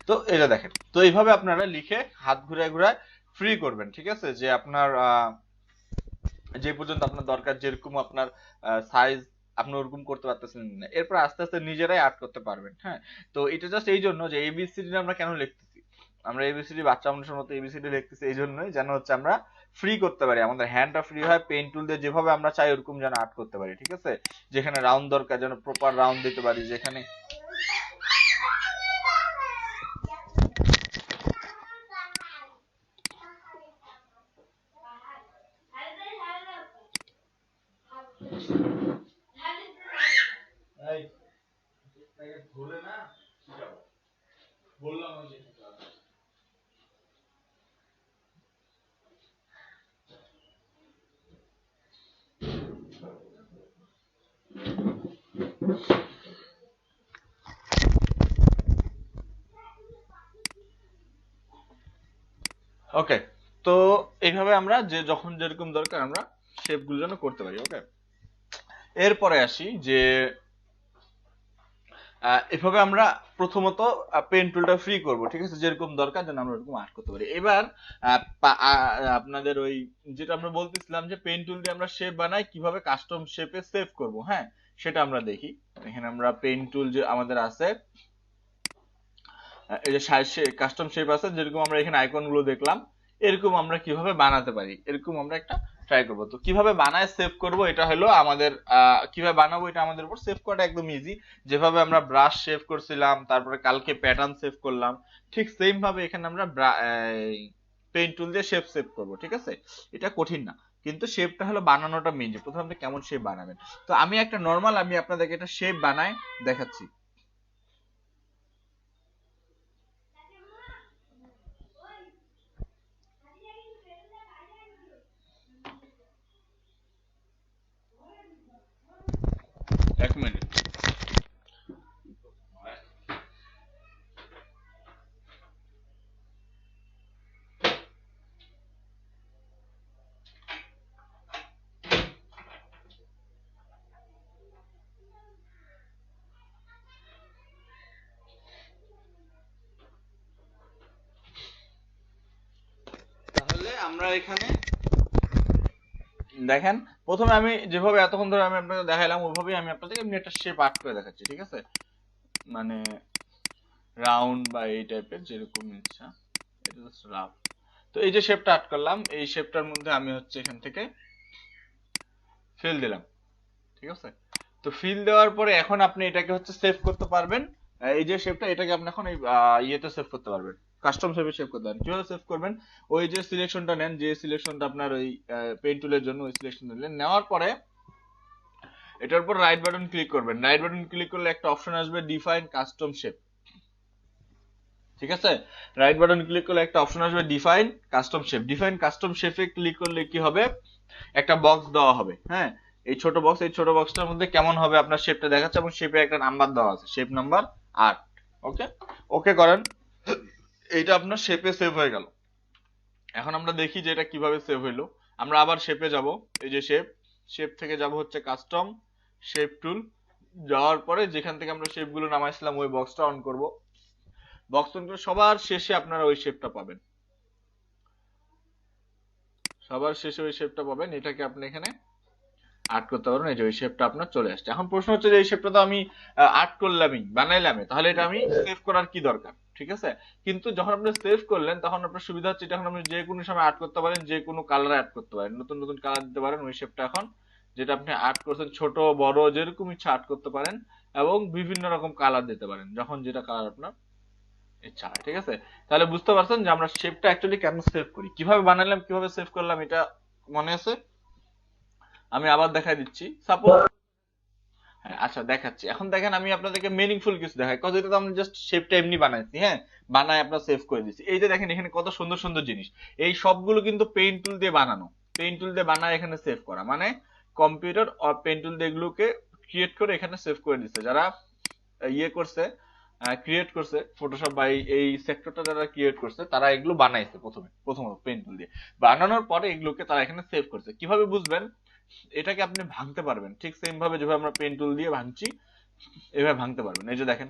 তো এটা দেখেন, তো এইভাবে আপনারা লিখে হাত ঘুরায় ঘুরায় ফ্রি করবেন, ঠিক আছে। যে আপনার যে পর্যন্ত আপনার দরকার, যেরকম আপনার সাইজ আপনি ওরকম করতে পারতেছেন না, এরপর আস্তে আস্তে নিজেরাই আর্ট করতে পারবেন। হ্যাঁ, তো এটা জাস্ট এই জন্য যে এবিসিডি আমরা কেন লিখতেছি, আমরা এবিসিডি বাচ্চা মানুষের মতো এবিসিডি লিখতেছি এই জন্যই যেন হচ্ছে আমরা ফ্রি করতে পারি, আমাদের হ্যান্ডটা ফ্রি হয়, পেন টুল দিয়ে যেভাবে আমরা চাই ওরকম যেন আর্ট করতে পারি, ঠিক আছে। যেখানে রাউন্ড দরকার যেন প্রপার রাউন্ড দিতে পারি, যেখানে বললাম ওকে। তো এইভাবে আমরা যে যখন যেরকম দরকার আমরা শেপ গুলো যেন করতে পারি, ওকে। এরপরে আসি যে এভাবে আমরা প্রথমত পেন টুলটা ফ্রি করব, ঠিক আছে, যেরকম দরকার যেন আমরা ওরকম আর্ট করতে পারি। এবার আপনাদের ওই যেটা আমরা বলতেছিলাম যে পেন টুল দিয়ে আমরা শেপ বানাই, কিভাবে কাস্টম শেপে সেভ করব, হ্যাঁ, সেটা আমরা দেখি। এখানে আমরা পেন টুল যে আমাদের আছে, এই যে কাস্টম শেপ আছে, যেরকম আমরা এখানে আইকন গুলো দেখলাম, এরকম আমরা কিভাবে বানাতে পারি, এরকম আমরা একটা ট্রাই করবো। তো কিভাবে বানায় সেভ করব, এটা হলো আমাদের কিভাবে বানাবো এটা আমাদের উপর। সেভ করাটা একদম ইজি। যেভাবে আমরা ব্রাশ সেভ করছিলাম, তারপরে কালকে প্যাটার্ন সেভ করলাম, ঠিক সেম ভাবে এখানে আমরা পেইন্ট টুল দিয়ে শেপ সেভ করবো। ঠিক আছে, এটা কঠিন না, কিন্তু শেপটা হলো বানানোটা মেন, যে প্রথমে আপনি কেমন শেপ বানাবেন। তো আমি একটা নর্মাল, আমি আপনাদেরকে একটা শেপ বানাই দেখাচ্ছি। এক মিনিট। তাহলে আমরা এখানে দেখেন, প্রথমে আমি যেভাবে এতক্ষণ ধরে আমি আপনাকে দেখাইলাম, ওইভাবেই আমি আপনাদেরকে এমনি একটা শেপ আর্ট করে দেখাচ্ছি। ঠিক আছে, মানে রাউন্ড বা এই টাইপের যেরকম ইচ্ছা, এটা জাস্ট রাফ। তো এই যে শেপটা আর্ট করলাম, এই শেপটার মধ্যে আমি হচ্ছে এখান থেকে ফিল দিলাম। ঠিক আছে, তো ফিল দেওয়ার পরে এখন আপনি এটাকে হচ্ছে সেভ করতে পারবেন। এই যে শেপটা, এটাকে আপনি এখন এই ইয়েতে সেভ করতে পারবেন, কাস্টম শেপে সেভ করতে পারবেন। কিভাবে সেভ করবেন, ওই যে সিলেকশনটা নেন, যে সিলেকশনটা আপনার ওই পেইন্ট টুলের জন্য, ওই সিলেকশন নিলেন, নেওয়ার পরে এটার উপর রাইট বাটন ক্লিক করবেন। রাইট বাটন ক্লিক করলে একটা অপশন আসবে ডিফাইন কাস্টম শেপ। ঠিক আছে, রাইট বাটন ক্লিক করলে একটা অপশন আসবে define custom shape. Define custom শেপে ক্লিক করলে কি হবে, একটা বক্স দেওয়া হবে। হ্যাঁ, এই ছোট বক্স, এই ছোট বক্সটার মধ্যে কেমন হবে আপনার শেপটা দেখাচ্ছে, এবং শেপে একটা নাম্বার দেওয়া আছে, শেপ নাম্বার 8। ওকে, ওকে করেন, এইটা আপনার শেপে সেভ হয়ে গেল। এখন আমরা দেখি যে এটা কিভাবে সেভ হইলো। আমরা আবার শেপে যাব, এই যে শেপ, শেপ থেকে যাব হচ্ছে কাস্টম শেপ টুল। যাওয়ার পরে যেখান থেকে আমরা শেপগুলো নামাইছিলাম, ওই বক্সটা অন করব। বক্স অন করে সবার শেষে আপনারা ওই শেপটা পাবেন, সবার শেষে ওই শেপটা পাবেন। এটাকে আপনি এখানে আর্ট করতে পারবেন। এই যে ওই শেপটা আপনার চলে আসছে। এখন প্রশ্ন হচ্ছে যে এই শেপটা তো আমি আর্ট করলামই, বানাইলামই, তাহলে এটা আমি সেভ করার কি দরকার? ঠিক আছে, কিন্তু যখন আপনি সেভ করলেন তখন আপনার সুবিধা হচ্ছে, এটা এখন আপনি যে কোনো সময় আর্ট করতে পারেন, যে কোনো কালারে আর্ট করতে পারেন, নতুন নতুন কালার দিতে পারেন। ওই শেপটা এখন যেটা আপনি আর্ট করছেন, ছোট বড় যেরকম ইচ্ছা আর্ট করতে পারেন, এবং বিভিন্ন রকম কালার দিতে পারেন, যখন যেটা কালার আপনার ইচ্ছা হয়। ঠিক আছে, তাহলে বুঝতে পারছেন যে আমরা শেপটা অ্যাকচুয়ালি কেন সেভ করি, কিভাবে বানালাম, কিভাবে সেভ করলাম, এটা মনে আছে? আমি আবার দেখাই দিচ্ছি। সাপোজ, হ্যাঁ আচ্ছা দেখাচ্ছি। এখন দেখেন, আমি আপনাদেরকে মিনিংফুল কিছু দেখাই, কজ এটা তো আমি জাস্ট শেপটা এমনি বানাইছি। হ্যাঁ, বানায় আপনার সেভ করে দিচ্ছি। এই যে দেখেন এখানে কত সুন্দর সুন্দর জিনিস, এই সবগুলো কিন্তু পেইন্ট টুল দিয়ে বানানো। পেইন্ট টুল দিয়ে বানায় এখানে সেভ করা, মানে কম্পিউটার আর পেইন্ট টুল দিয়ে এগুলোকে ক্রিয়েট করে এখানে সেভ করে দিচ্ছে। যারা ইয়ে করছে, ক্রিয়েট করছে ফটোশপ বা এই সেক্টরটা যারা ক্রিয়েট করছে, তারা এগুলো বানাইছে প্রথমত পেইন্ট টুল দিয়ে। বানানোর পরে এগুলোকে তারা এখানে সেভ করছে। কিভাবে বুঝবেন, এটাকে আপনি ভাঙতে পারবেন, ঠিক সেম ভাবে যেভাবে আমরা পেন টুল দিয়ে ভাঙছি, এভাবে ভাঙতে পারবেন। এই যে দেখেন,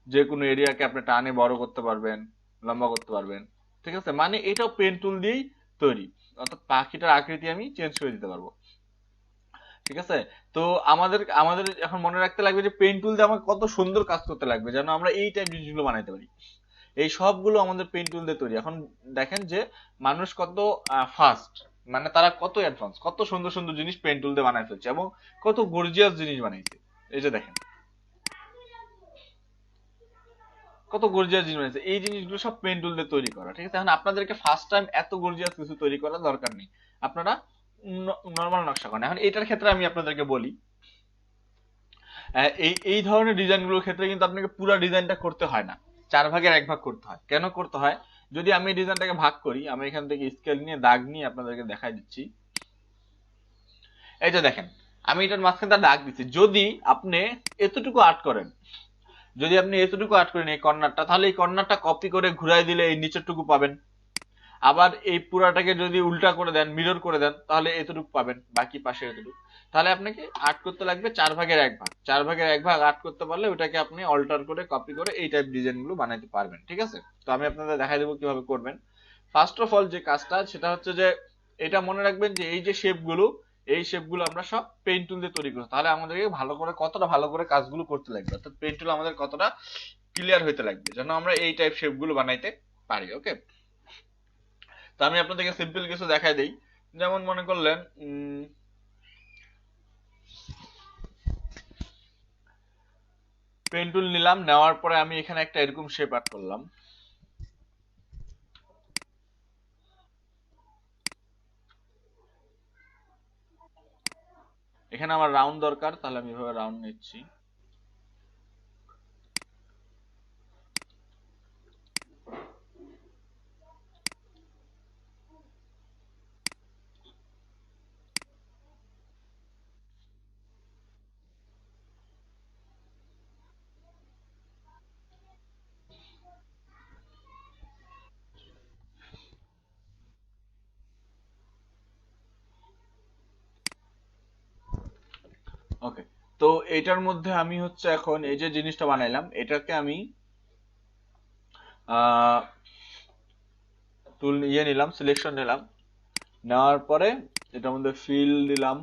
যে কোনো এরিয়াকে আপনি টানে বড় করতে পারবেন, লম্বা করতে পারবেন। ঠিক আছে, মানে এটাও পেন টুল দিয়েই তৈরি, অর্থাৎ পাখিটার আকৃতি আমি চেঞ্জ করে দিতে পারবো। ঠিক আছে, তো আমাদের আমাদের এখন মনে রাখতে লাগবে যে পেন টুল দিয়ে আমাকে কত সুন্দর কাজ করতে লাগবে, যেন আমরা এই টাইপ জিনিসগুলো বানাইতে পারি। এই সবগুলো আমাদের পেন টুল দিয়ে তৈরি। এখন দেখেন যে মানুষ কত ফাস্ট, মানে তারা কত অ্যাডভান্স, কত সুন্দর সুন্দর জিনিস পেন টুল দিয়ে বানাই ফেলছে, এবং কত গর্জিয়াস জিনিস বানাইছে। এই যে দেখেন কত গর্জিয়াস জিনিস বানাইছে, এই জিনিসগুলো সব পেন টুল দিয়ে তৈরি করা। ঠিক আছে, এখন আপনাদেরকে ফার্স্ট টাইম এত গর্জিয়াস কিছু তৈরি করার দরকার নেই, আপনারা নর্মাল নকশা করেন। এখন এটার ক্ষেত্রে আমি আপনাদেরকে বলি, এই এই ধরনের ডিজাইন গুলোর ক্ষেত্রে কিন্তু আপনাকে পুরো ডিজাইনটা করতে হয় না, 4 ভাগের 1 ভাগ করতে হয়। কেন করতে হয়, যদি আমি এই ডিজাইনটাকে ভাগ করি, আমি এখান থেকে স্কেল নিয়ে দাগ নিয়ে আপনাদেরকে দেখাই দিচ্ছি। এই যে দেখেন, আমি এটার মাঝখানে দাগ দিচ্ছি। যদি আপনি এতটুকু আর্ট করেন, যদি আপনি এতটুকু আর্ট করেন এই কর্নারটা, তাহলে এই কর্নারটা কপি করে ঘুরাই দিলে এই নিচেরটুকু পাবেন। আবার এই পুরাটাকে যদি উল্টা করে দেন, মিরর করে দেন, তাহলে এতটুকু পাবেন, বাকি পাশে এতটুকু। তাহলে আপনাকে আর্ট করতে লাগবে 4 ভাগের 1 ভাগ। 4 ভাগের 1 ভাগ আর্ট করতে পারলে ওটাকে আপনি অল্টার করে কপি করে এই টাইপ ডিজাইন গুলো বানাইতে পারবেন। ঠিক আছে, তো আমি আপনাদের দেখাই দেবো কিভাবে করবেন। ফার্স্ট অফ অল যে কাজটা, সেটা হচ্ছে যে এটা মনে রাখবেন যে এই যে শেপগুলো, এই শেপগুলো আমরা সব পেইন্ট টুল দিয়ে তৈরি করছি। তাহলে আমাদেরকে ভালো করে, কতটা ভালো করে কাজগুলো করতে লাগবে, অর্থাৎ পেইন্ট টুল আমাদের কতটা ক্লিয়ার হইতে লাগবে, যেন আমরা এই টাইপ শেপ গুলো বানাইতে পারি। ওকে, তো আমি আপনাদেরকে সিম্পল কিছু দেখাই দেই। যেমন মনে করলেন পেন টুল নিলাম, নেওয়ার পরে আমি এখানে একটা এরকম শেপ আর্ট করলাম। এখানে আমার রাউন্ড দরকার, তাহলে আমি এভাবে রাউন্ড নিচ্ছি। ওকে, তো এটার মধ্যে আমি হচ্ছে এখন এই যে জিনিসটা বানাইলাম, এটাকে আমি টুল নিলাম, সিলেকশন নিলাম, নেওয়ার পরে এটার মধ্যে ফিল দিলাম,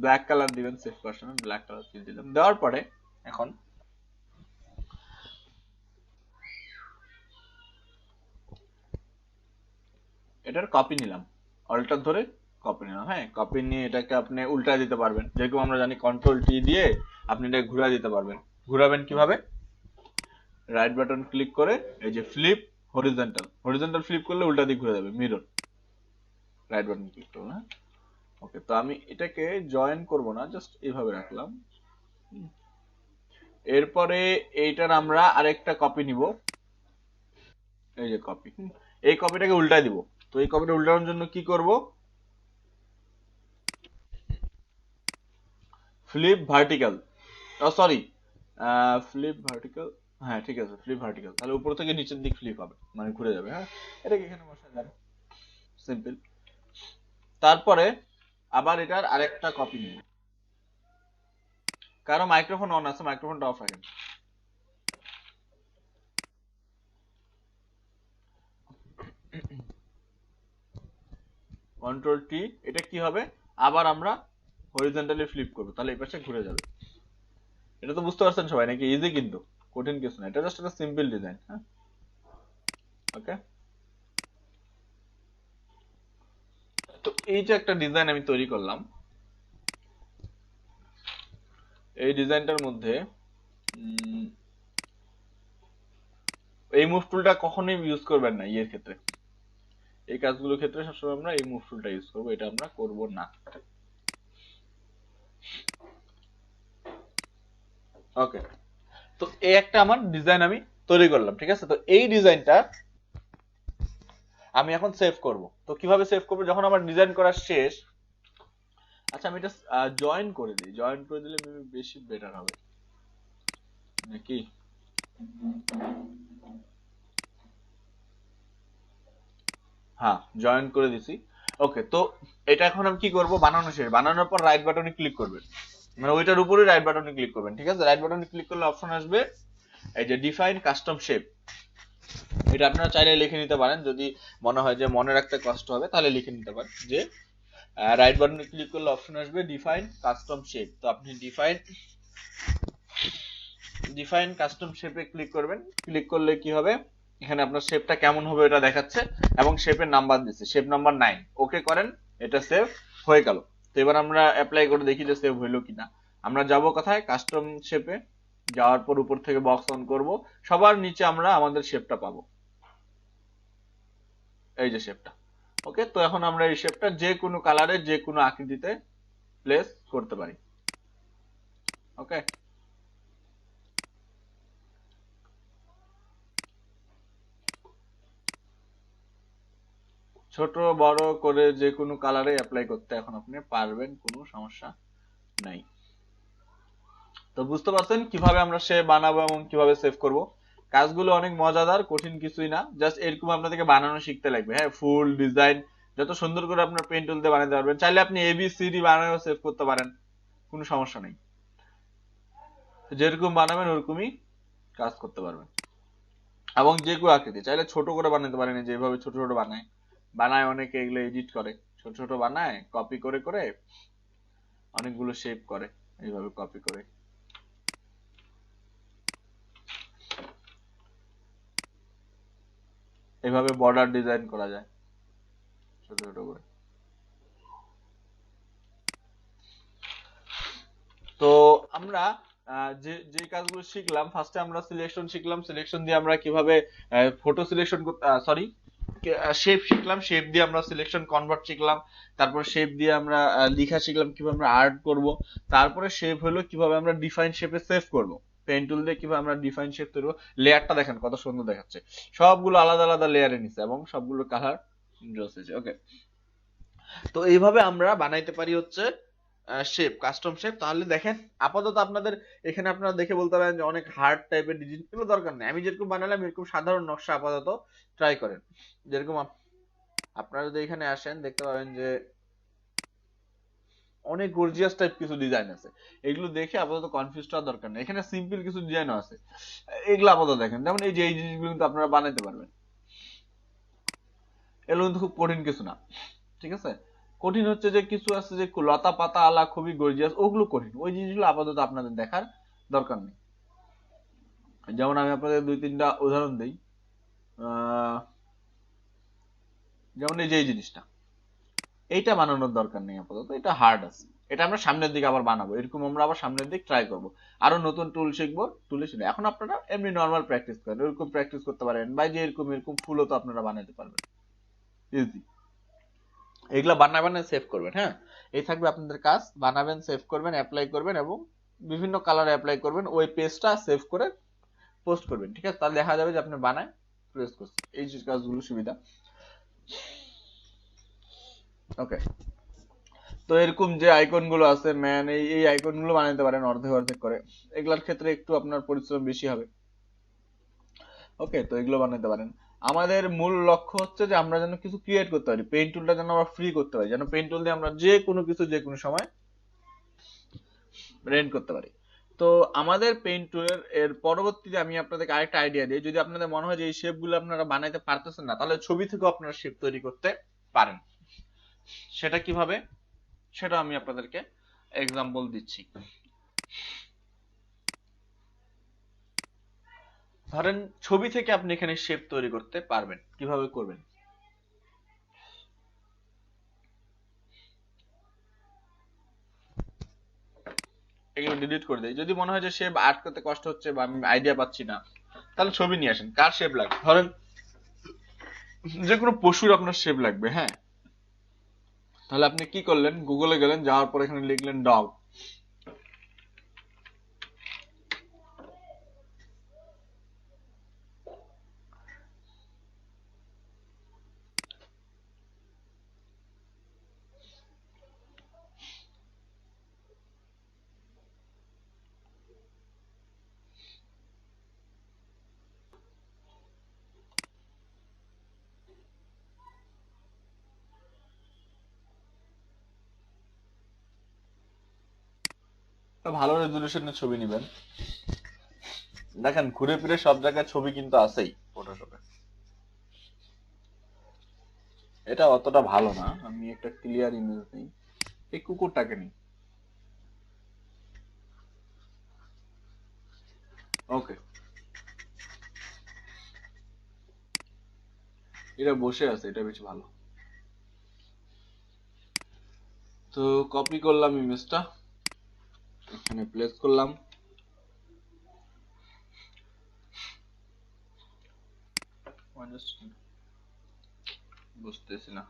ব্ল্যাক কালার দিবেন, save person black colour feel দিলাম। দেওয়ার পরে এখন এটার কপি নিলাম, অল্টার ধরে কপি নিলাম। হ্যাঁ, কপি নিয়ে এটাকে আপনি উল্টা দিতে পারবেন, যেরকম আমরা জানি কন্ট্রোল টি দিয়ে আপনি এটা ঘুরা দিতে পারবেন। ঘুরাবেন কিভাবে? রাইট বাটন ক্লিক করে এই যে ফ্লিপ হরিজন্টাল, হরিজন্টাল ফ্লিপ করলে উল্টা দিক ঘুরে যাবে, মিরর, রাইট বাটন ক্লিক করুন। হ্যাঁ, ওকে, তো আমি এটাকে জয়েন করব না, জাস্ট এইভাবে রাখলাম। এরপরে এইটার আমরা আরেকটা কপি নিব, এই যে কপি, এই কপিটাকে উল্টাই দিব। তো এই কপিটা উল্টানোর জন্য কি করব? ফ্লিপ ভার্টিক্যাল, ও সরি, ফ্লিপ ভার্টিক্যাল, হ্যাঁ ঠিক আছে, ফ্লিপ ভার্টিক্যাল, তাহলে উপর থেকে নিচের দিক ফ্লিপ হবে, মানে ঘুরে যাবে। হ্যাঁ, এটাকে এখানে বসা যাবে, সিম্পল। তারপরে আবার এটার আরেকটা কপি নিব। কারো মাইক্রোফোন অন আছে, মাইক্রোফোনটা অফ রাখেন। কন্ট্রোল টি, এটা কি হবে? আবার আমরা হরিজন্টালি ফ্লিপ করব, তাহলে এই পাশে ঘুরে যাবে। এটা তো বুঝতে পারছেন সবাই নাকি? ইজি, কিন্তু কঠিন কিছু না, এটা জাস্ট একটা সিম্পল ডিজাইন। হ্যাঁ, ওকে, তো এই যে একটা ডিজাইন আমি তৈরি করলাম, এই ডিজাইনটার মধ্যে এই মুভ টুলটা কখনোই ইউজ করবেন না ইয়ের ক্ষেত্রে, এই কাজগুলোর ক্ষেত্রে সবসময় আমরা এই মুভ টুলটা ইউজ করবো, এটা আমরা করব না। ওকে, তো এই একটা আমার ডিজাইন আমি তৈরি করলাম, ঠিক আছে। তো এই ডিজাইনটা আমি এখন সেভ করব। তো কিভাবে সেভ করব? যখন আমার ডিজাইন করা শেষ, আচ্ছা আমি এটা জয়েন করে দিই, জয়েন করে দিলে বেশি বেটার হবে নাকি? হ্যাঁ, জয়েন করে দিছি। ওকে, তো এটা এখন আমি কি করব? বানানো শেষ, বানানোর পর রাইট বাটনে ক্লিক করবেন, মানে ওইটার উপরে রাইট বাটনে ক্লিক করবেন, ঠিক আছে। রাইট বাটনে ক্লিক করলে অপশন আসবে এই যে ডিফাইন কাস্টম শেপ। এটা আপনারা চাইলে লিখে নিতে পারেন, যদি মনে হয় যে মনে রাখতে কষ্ট হবে তাহলে লিখে নিতে পারেন যে রাইট বাটনে ক্লিক করলে অপশন আসবে ডিফাইন কাস্টম শেপ। তো আপনি ডিফাইন ডিফাইন কাস্টম শেপে ক্লিক করবেন। ক্লিক করলে কি হবে? এখানে আপনার শেপটা কেমন হবে এটা দেখাচ্ছে, এবং শেপের নাম্বার দিচ্ছে, শেপ নাম্বার 9। ওকে করেন, এটা সেভ হয়ে গেল। তো এবার আমরা অ্যাপ্লাই করে দেখি যে সেভ হইলো কিনা। আমরা যাব কোথায়? কাস্টম শেপে। যাওয়ার পর উপর থেকে বক্স অন করব, সবার নিচে আমরা আমাদের শেপটা পাবো, এই যে শেপটা। ওকে, তো এখন আমরা এই শেপটা যে কোনো কালারে যে কোনো আকৃতিতে প্লেস করতে পারি। ওকে, ছোট বড় করে যে কোনো কালারে অ্যাপ্লাই করতে এখন আপনি পারবেন, কোনো সমস্যা নাই। তো বুঝতে পারছেন কিভাবে আমরা শেপ বানাবো এবং কিভাবে সেভ করব। কাজগুলো অনেক মজাদার, কঠিন কিছুই না, জাস্ট এরকম আপনাদেরকে বানানো শিখতে লাগবে। হ্যাঁ, ফুল ডিজাইন যত সুন্দর করে আপনার পেন টুল দিয়ে বানাতে পারবেন। চাইলে আপনি এবিসিডি বানায়ও সেভ করতে পারেন, কোনো সমস্যা নেই। যেরকম বানাবেন ওরকমই কাজ করতে পারবেন, এবং যে কোনো আকৃতি চাইলে ছোট করে বানাতে পারেন, যেভাবে ছোট ছোট বানায় বানায় অনেকে, এগুলো এডিট করে, ছোট ছোট বানায়, কপি করে করে অনেকগুলো শেপ করে, এইভাবে কপি করে। এভাবে বর্ডার ডিজাইন করা যায় ছোট ছোট করে। তো আমরা যে যে কাজগুলো শিখলাম, ফার্স্টে আমরা সিলেকশন শিখলাম, সিলেকশন দিয়ে আমরা কিভাবে ফটো সিলেকশন করতে, সরি শেপ শিখলাম, শেপ দিয়ে আমরা সিলেকশন কনভার্ট শিখলাম, তারপর শেপ দিয়ে আমরা লেখা শিখলাম কিভাবে আমরা আর্ট করব, তারপরে শেপ হলো কিভাবে আমরা ডিফাইন শেপে সেভ করব, পেন টুল দিয়ে কিভাবে আমরা ডিফাইন শেপ তৈরি করব। লেয়ারটা দেখেন কত সুন্দর দেখাচ্ছে, সবগুলো আলাদা আলাদা লেয়ারে নিছে এবং সবগুলো কালার জোস হয়েছে। ওকে, তো এইভাবে আমরা বানাইতে পারি হচ্ছে শেপ, কাস্টম শেপ। তাহলে দেখেন আপাতত আপনাদের এখানে আপনারা দেখে বলতে পারেন যে অনেক হার্ড টাইপের ডিজাইন, এগুলো দরকার নেই। আমি যেরকম বানালাম এরকম সাধারণ নকশা আপাতত ট্রাই করেন। যেরকম আপনারা যদি এখানে আসেন দেখতে পাবেন যে অনেক গর্জিয়াস টাইপ কিছু ডিজাইন আছে, এগুলো দেখে আপাতত কনফিউজ হওয়ার দরকার নেই। এখানে সিম্পল কিছু ডিজাইনও আছে, এগুলো আপাতত দেখেন। যেমন এই যে এই জিনিসগুলো কিন্তু আপনারা বানাইতে পারবেন, এগুলো কিন্তু খুব কঠিন কিছু না, ঠিক আছে। কঠিন হচ্ছে যে কিছু আছে যে লতা পাতা আলা খুবই গর্জিয়াস, ওগুলো কঠিন, ওই জিনিসগুলো আপাতত আপনাদের দেখার দরকার নেই। যেমন আমি আপনাদের দুই তিনটা উদাহরণ দিই, যেমন এই যে এই জিনিসটা, এইটা বানানোর দরকার নেই আপাতত, এটা হার্ড আছে, এটা আমরা সামনের দিকে আবার বানাবো, এরকম আমরা আবার সামনের দিক ট্রাই করব, আরো নতুন টুল শিখবো, টুলে শিখে এখন আপনারা এমনি নর্মাল প্র্যাকটিস করেন, এরকম প্র্যাকটিস করতে পারেন, বা যে এরকম এরকম ফুলও তো আপনারা বানাতে পারবেন ইজি। এগুলা বানাবেন সেভ করবেন, হ্যাঁ, এই থাকবে আপনাদের কাজ, বানাবেন, সেভ করবেন, অ্যাপ্লাই করবেন এবং বিভিন্ন কালারে অ্যাপ্লাই করবেন, ওই পেজটা সেভ করে পোস্ট করবেন, ঠিক আছে। তাহলে দেখা যাবে যে আপনি বানায় প্রেস করছেন, এই যে কাজগুলো সুবিধা। ওকে, তো এরকম যে আইকন গুলো আছে ম্যান, এই এই আইকন গুলো বানাতে পারেন অর্ধেক অর্ধেক করে, এগুলার ক্ষেত্রে একটু আপনার পরিশ্রম বেশি হবে। ওকে, তো এগুলো বানাতে পারেন। আমাদের মূল লক্ষ্য হচ্ছে যে আমরা যেন কিছু ক্রিয়েট করতে পারি, পেইন্ট টুলটা যেন আমরা ফ্রি করতে পারি, যেন পেইন্ট টুল দিয়ে আমরা যে কোনো কিছু যে কোনো সময় রেন্ট করতে পারি। তো আমাদের পেইন্ট টুলের এর পরবর্তীতে আমি আপনাদেরকে আরেকটা আইডিয়া দিই, যদি আপনাদের মনে হয় যে এই শেপ গুলো আপনারা বানাইতে পারতেছেন না, তাহলে ছবি থেকেও আপনারা শেপ তৈরি করতে পারেন। সেটা কিভাবে, সেটা আমি আপনাদেরকে এক্সাম্পল দিচ্ছি। ধরেন ছবি থেকে আপনি এখানে শেপ তৈরি করতে পারবেন, কিভাবে করবেন, এগুলো ডিলিট করে দেই। যদি মনে হয় যে শেপ আর্ট করতে কষ্ট হচ্ছে বা আমি আইডিয়া পাচ্ছি না, তাহলে ছবি নিয়ে আসেন, কার শেপ লাগবে, ধরেন যে কোনো পশুর আপনার শেপ লাগবে, হ্যাঁ, তাহলে আপনি কি করলেন, গুগলে গেলেন, যাওয়ার পর এখানে লিখলেন ডগ, ভালো রেজলিউশনের ছবি নেবেন। দেখেন ঘুরে ফিরে সব জায়গায় ছবি কিন্তু আছেই ফটোশপে, এটা অতটা ভালো না। আমি একটা ক্লিয়ার ইমেজ নিই, এই কুকুরটাকে নিই। ওকে, এটা বসে আছে, এটা বেশ ভালো। তো কপি করলাম ইমেজটা, এখানে প্লেস করলাম, বুঝতেছি না,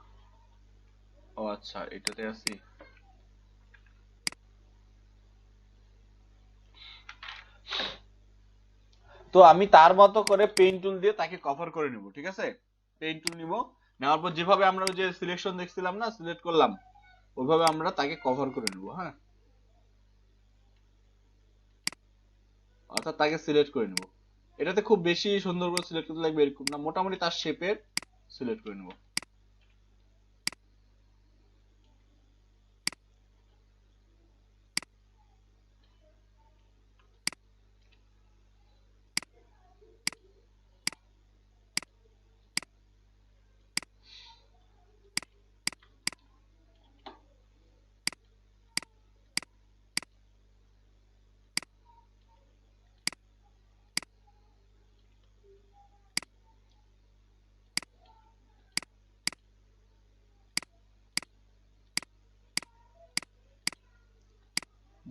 ও আচ্ছা এটাতে আছি। তো আমি তার মতো করে পেইন্ট টুল দিয়ে তাকে কভার করে নিব, ঠিক আছে। পেইন্ট টুল নিব, নেওয়ার পর যেভাবে আমরা ওই যে সিলেকশন দেখছিলাম না, সিলেক্ট করলাম, ওইভাবে আমরা তাকে কভার করে নিব, হ্যাঁ, অর্থাৎ তাকে সিলেক্ট করে নিব। এটাতে খুব বেশি সুন্দর করে সিলেক্ট করতে লাগবে এরকম না, মোটামুটি তার শেপের সিলেক্ট করে নিব।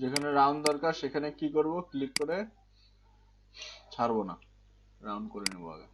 যেখানে রাউন্ড দরকার সেখানে কি করব, ক্লিক করে ছাড়বো না, রাউন্ড করে নেবো আগে।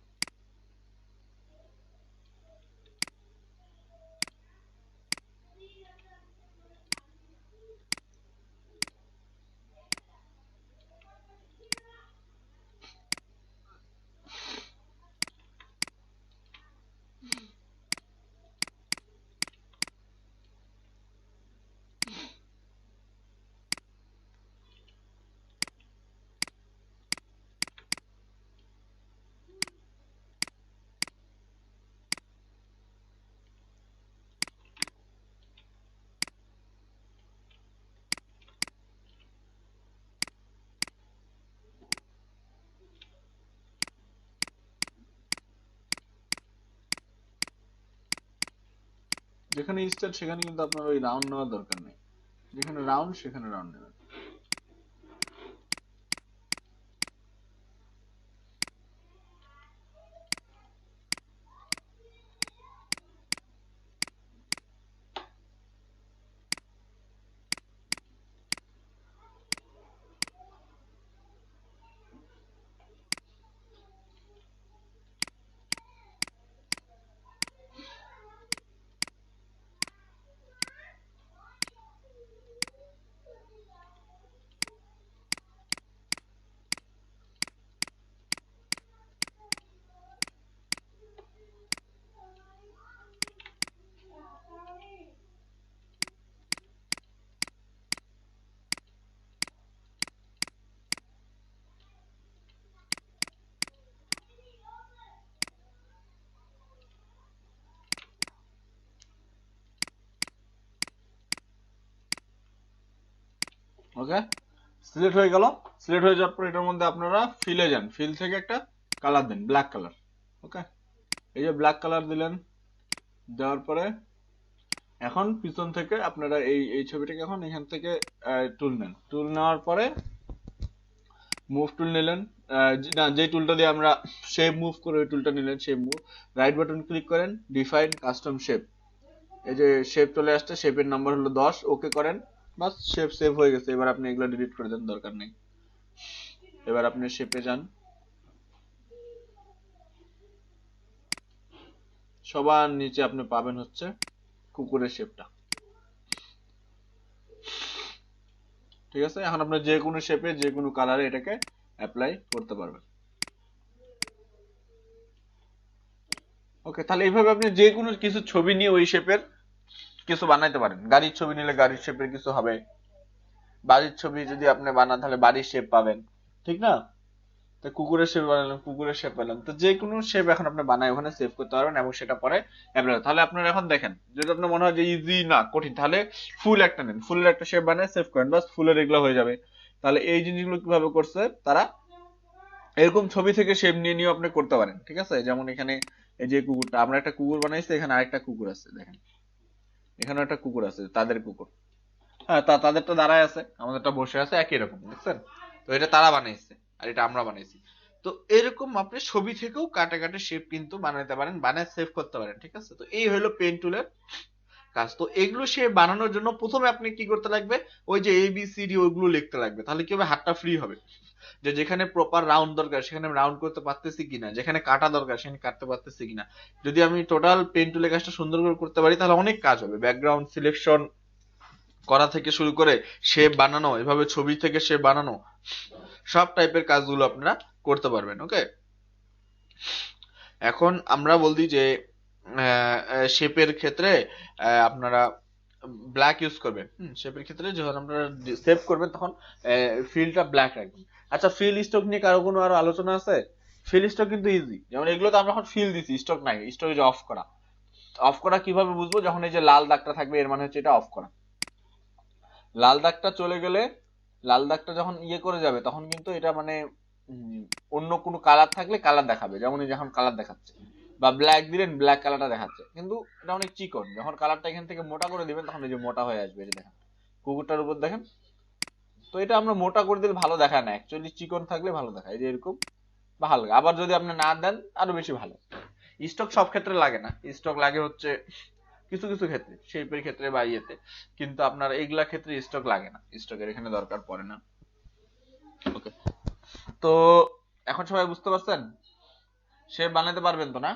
যেখানে স্টার্ট সেখানে কিন্তু আপনার ওই রাউন্ড নেওয়ার দরকার নেই, যেখানে রাউন্ড সেখানে রাউন্ড নেবেন। ওকে, সিলেক্ট হয়ে গেল। সিলেক্ট হয়ে যাওয়ার পর এটার মধ্যে আপনারা ফিলে যান, ফিল থেকে একটা কালার দেন, ব্ল্যাক কালার। ওকে, এই যে ব্ল্যাক কালার দিলেন, দেওয়ার পরে এখন পিছন থেকে আপনারা এই এই ছবিটাকে এখন এখান থেকে টুল নেন, টুল নেওয়ার পরে মুভ টুল নিলেন, না যে টুলটা দিয়ে আমরা শেপ মুভ করে ওই টুলটা নিলেন, shape move, right button click করেন, ডিফাইন কাস্টম শেপ, এই যে শেপ চলে আসছে, শেপের নাম্বার হলো 10, ওকে করেন, বাস শেপ সেভ হয়ে গেছে। এবার আপনি এগুলো ডিলিট করে দেন, দরকার নেই। এবার আপনি শেপে যান, সবার নিচে আপনি পাবেন হচ্ছে কুকুরের শেপটা, ঠিক আছে। এখন আপনি যে কোনো শেপে যে কোনো কালারে এটাকে অ্যাপ্লাই করতে পারবেন। ওকে, তাহলে এইভাবে আপনি যে কোনো কিছু ছবি নিয়ে ওই শেপের কিছু বানাইতে পারেন। গাড়ির ছবি নিলে গাড়ির শেপের কিছু হবে, বাড়ির ছবি যদি আপনি বানান তাহলে বাড়ির শেপ পাবেন, ঠিক না? তো কুকুরের শেপ বানালাম, কুকুরের শেপ পেলাম। তো যে কোনো শেপ এখন আপনি বানায় ওখানে সেভ করতে পারবেন এবং সেটা পরে অ্যাপ্লাই। তাহলে আপনারা এখন দেখেন, যদি আপনার মনে হয় যে ইজি না কঠিন, তাহলে ফুল একটা নেন, ফুলের একটা শেপ বানায় সেভ করেন, বাস ফুলের এগুলো হয়ে যাবে। তাহলে এই জিনিসগুলো কিভাবে করছে তারা, এরকম ছবি থেকে শেপ নিয়ে নিয়েও আপনি করতে পারেন, ঠিক আছে। যেমন এখানে এই যে কুকুরটা, আমরা একটা কুকুর বানাইছি, এখানে আরেকটা কুকুর আছে, দেখেন এখানে একটা কুকুর আছে, তাদের কুকুর, হ্যাঁ তাদেরটা দাঁড়ায় আছে, আমাদেরটা বসে আছে, একই রকম, দেখছেন? তো এটা তারা বানাইছে আর এটা আমরা বানাইছি। তো এরকম আপনি ছবি থেকেও কাটে কাটে শেপ কিন্তু বানাইতে পারেন, বানায় সেভ করতে পারেন, ঠিক আছে। তো এই হলো পেন টুলের কাজ। তো এগুলো সে বানানোর জন্য প্রথমে আপনি কি করতে লাগবে, ওই যে ABCD ওইগুলো লিখতে লাগবে, তাহলে কি হবে, হাতটা ফ্রি হবে। যে যেখানে প্রপার রাউন্ড দরকার সেখানে রাউন্ড করতে পারতেছি কিনা, যেখানে কাটা দরকার সেখানে কাটতে পারতেছি কিনা। যদি আমি টোটাল পেন টুলের কাজটা সুন্দর করে করতে পারি তাহলে অনেক কাজ হবে, ব্যাকগ্রাউন্ড সিলেকশন করা থেকে শুরু করে শেপ বানানো, এভাবে ছবি থেকে শেপ বানানো, সব টাইপের কাজগুলো আপনারা করতে পারবেন। ওকে, এখন আমরা বলছি যে শেপের ক্ষেত্রে আপনারা ব্ল্যাক ইউজ করবেন। শেপের ক্ষেত্রে যখন আপনারা সেভ করবেন তখন ফিলটা ব্ল্যাক রাখবেন। আচ্ছা, ফিল স্টক নিয়ে কারো কোনো আরো আলোচনা আছে? ফিল স্টক কিন্তু ইজি, যেমন এগুলো তো আমরা এখন ফিল দিছি, স্টক নাই, স্টক যে অফ করা। অফ করা কিভাবে বুঝবো, যখন এই যে লাল দাগটা থাকবে এর মানে হচ্ছে এটা অফ করা। লাল দাগটা চলে গেলে, লাল দাগটা যখন ইয়ে করে যাবে তখন কিন্তু এটা মানে অন্য কোনো কালার থাকলে কালার দেখাবে, যেমন এই যখন কালার দেখাচ্ছে, বা ব্ল্যাক দিলেন ব্ল্যাক কালারটা দেখাচ্ছে, কিন্তু এটা অনেক চিকন। যখন কালারটা এখান থেকে মোটা করে দিবেন তখন এই যে মোটা হয়ে আসবে, এই যে দেখেন কুকুরটার উপর দেখেন। তো এটা আমরা মোটা করে দিলে ভালো দেখায় না, অ্যাকচুয়ালি চিকন থাকলে ভালো দেখায়, এই যে এরকম বা হালকা। আবার যদি আপনি না দেন আরো বেশি ভালো। স্টক সব ক্ষেত্রে লাগে না, স্টক লাগে হচ্ছে কিছু কিছু ক্ষেত্রে, শেপের ক্ষেত্রে বা ইয়েতে, কিন্তু আপনার এইগুলা ক্ষেত্রে স্টক লাগে না, স্টকের এখানে দরকার পড়ে না। ওকে, তো এখন সবাই বুঝতে পারছেন? শেপ বানাতে পারবেন তো না?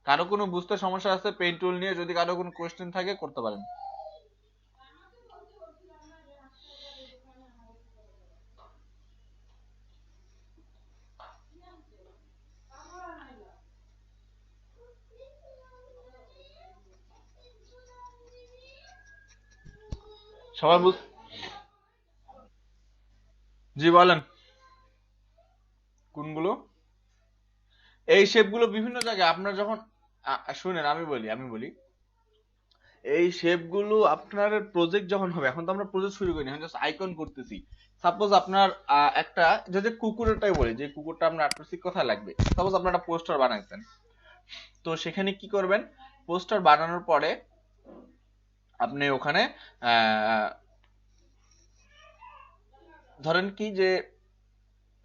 কারো কোনো বুঝতে সমস্যা আছে পেইন টুল নিয়ে? যদি কারো কোনো কোশ্চেন থাকে করতে পারেন। সবাই জি বলেন। কোনগুলো? এই শেপগুলো বিভিন্ন জায়গায় আপনার যখন শুনেন আমি বলি এই শেপগুলো আপনার প্রজেক্ট যখন হবে, এখন তো আমরা প্রজেক্ট শুরু করিনি, এখন জাস্ট আইকন করতেছি। সাপোজ আপনার একটা, যদি কুকুরটাই বলি, যে কুকুরটা আপনার আর্টিস্টিক কোথায় লাগবে, সাপোজ আপনার একটা পোস্টার বানাইছেন, তো সেখানে কি করবেন, পোস্টার বানানোর পরে আপনি ওখানে ধরেন কি যে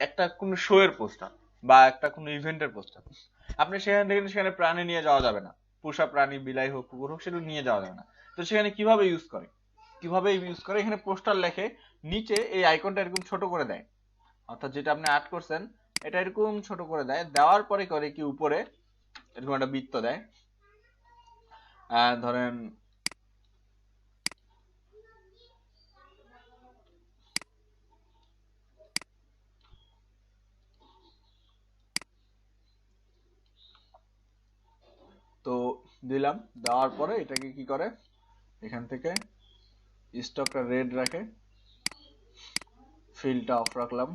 একটা কোন শো এর পোস্টার বা একটা কোন ইভেন্টের পোস্টার, আপনি সেখানে প্রাণী নিয়ে যাওয়া যাবে না, পোষা প্রাণী বিলাই হোক কুকুর হোক সেটা নিয়ে যাওয়া যাবে না। তো সেখানে কিভাবে ইউজ করে এখানে পোস্টার লেখে, নিচে এই আইকনটা এরকম ছোট করে দেয়, অর্থাৎ যেটা আপনি আর্ট করছেন এটা এরকম ছোট করে দেয়, দেওয়ার পরে করে কি উপরে এরকম একটা বৃত্ত দেয়, ধরেন তো দিলাম, দেওয়ার পরে এটাকে কি করে, এখান থেকে স্টকটা রেড রাখে, ফিলটা অফ রাখলাম,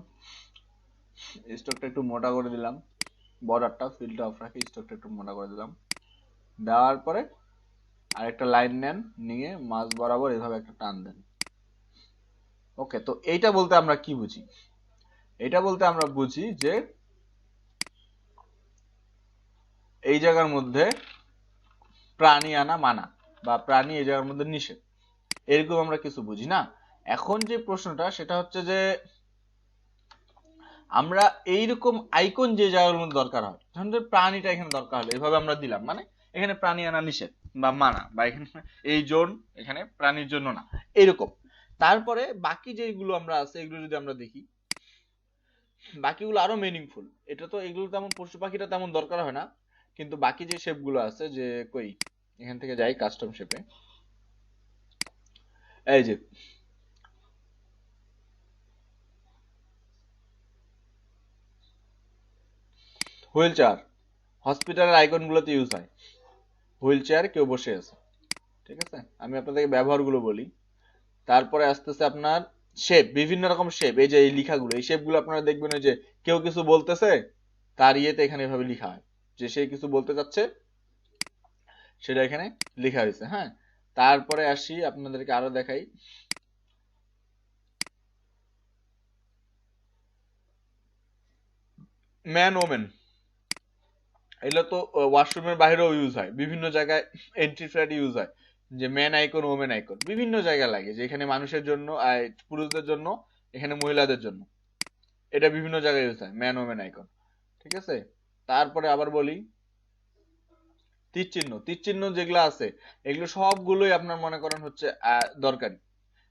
স্টকটা একটু মোটা করে দিলাম, বর্ডারটা ফিলটা অফ রাখে স্টকটা একটু মোটা করে দিলাম, দেওয়ার পরে আরেকটা লাইন নেন, নিয়ে মাঝ বরাবর এভাবে একটা টান দেন। ওকে, তো এইটা বলতে আমরা কি বুঝি? এটা বলতে আমরা বুঝি যে এই জায়গার মধ্যে প্রাণী আনা মানা, বা প্রাণী এই জায়গার মধ্যে নিষেধ, এরকম আমরা কিছু বুঝি না। এখন যে প্রশ্নটা সেটা হচ্ছে যে আমরা এইরকম আইকন যে জায়গার মধ্যে দরকার হয়, ধরুন যে প্রাণীটা এখানে দরকার হলো, এভাবে আমরা দিলাম, মানে এখানে প্রাণী আনা নিষেধ বা মানা, বা এখানে এই জোন এখানে প্রাণীর জন্য না, এরকম। তারপরে বাকি যেগুলো আমরা আছে এগুলো যদি আমরা দেখি, বাকিগুলো আরো মিনিংফুল। এটা তো এগুলো তেমন পশু পাখিটা তেমন দরকার হয় না, কিন্তু বাকি যে শেপ গুলো আছে, যে কই এখান থেকে যাই কাস্টম শেপে, এই যে হুইল চেয়ার, হসপিটালের আইকন গুলোতে ইউজ হয়, হুইল চেয়ার কেউ বসে আছে, ঠিক আছে, আমি আপনাদেরকে ব্যবহারগুলো বলি। তারপরে আসতেছে আপনার শেপ, বিভিন্ন রকম শেপ, এই যে এই লেখাগুলো, এই শেপগুলো আপনারা দেখবেন যে কেউ কিছু বলতেছে, তার ইয়েতে এখানে এভাবে লেখা হয়, যে সে কিছু বলতে চাচ্ছে সেটা এখানে লেখা হয়েছে। হ্যাঁ, তারপরে আসি আপনাদেরকে আরো দেখাই, ম্যান ওমেন, এগুলো তো ওয়াশরুমের বাইরেও ইউজ হয়, বিভিন্ন জায়গায় এন্ট্রি ফ্ল্যাট ইউজ হয়, যে ম্যান আইকন ওমেন আইকন বিভিন্ন জায়গায় লাগে, যে এখানে মানুষের জন্য, পুরুষদের জন্য, এখানে মহিলাদের জন্য, এটা বিভিন্ন জায়গায় ইউজ হয় ম্যান ওমেন আইকন, ঠিক আছে। তারপরে আবার বলি তীর চিহ্ন, তীর চিহ্ন যেগুলো আছে এগুলো সবগুলোই আপনার মনে করেন হচ্ছে দরকারি।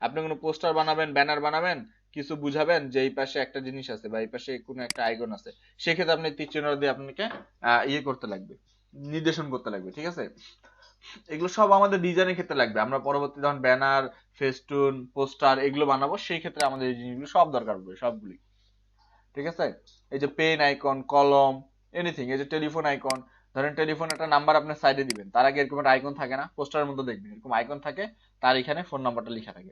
আপনি কোনো পোস্টার বানাবেন, ব্যানার বানাবেন, কিছু বুঝাবেন যে এই পাশে একটা জিনিস আছে বা এই পাশে কোনো একটা আইকন আছে, সেক্ষেত্রে আপনি তীর চিহ্ন দিয়ে আপনাকে ইয়ে করতে লাগবে, নির্দেশন করতে লাগবে, ঠিক আছে। এগুলো সব আমাদের ডিজাইনের ক্ষেত্রে লাগবে, আমরা পরবর্তী যখন ব্যানার, ফেস্টুন, পোস্টার এগুলো বানাবো সেই ক্ষেত্রে আমাদের এই জিনিসগুলো সব দরকার পড়বে, সবগুলি, ঠিক আছে। এই যে পেন আইকন, কলম, এনিথিং, এই যে টেলিফোন আইকন, ধরেন টেলিফোন একটা নাম্বার আপনার সাইডে দিবেন, তার আগে এরকম একটা আইকন থাকে না, পোস্টারের মধ্যে দেখবেন এরকম আইকন থাকে, তার এখানে ফোন নাম্বারটা লেখা থাকে,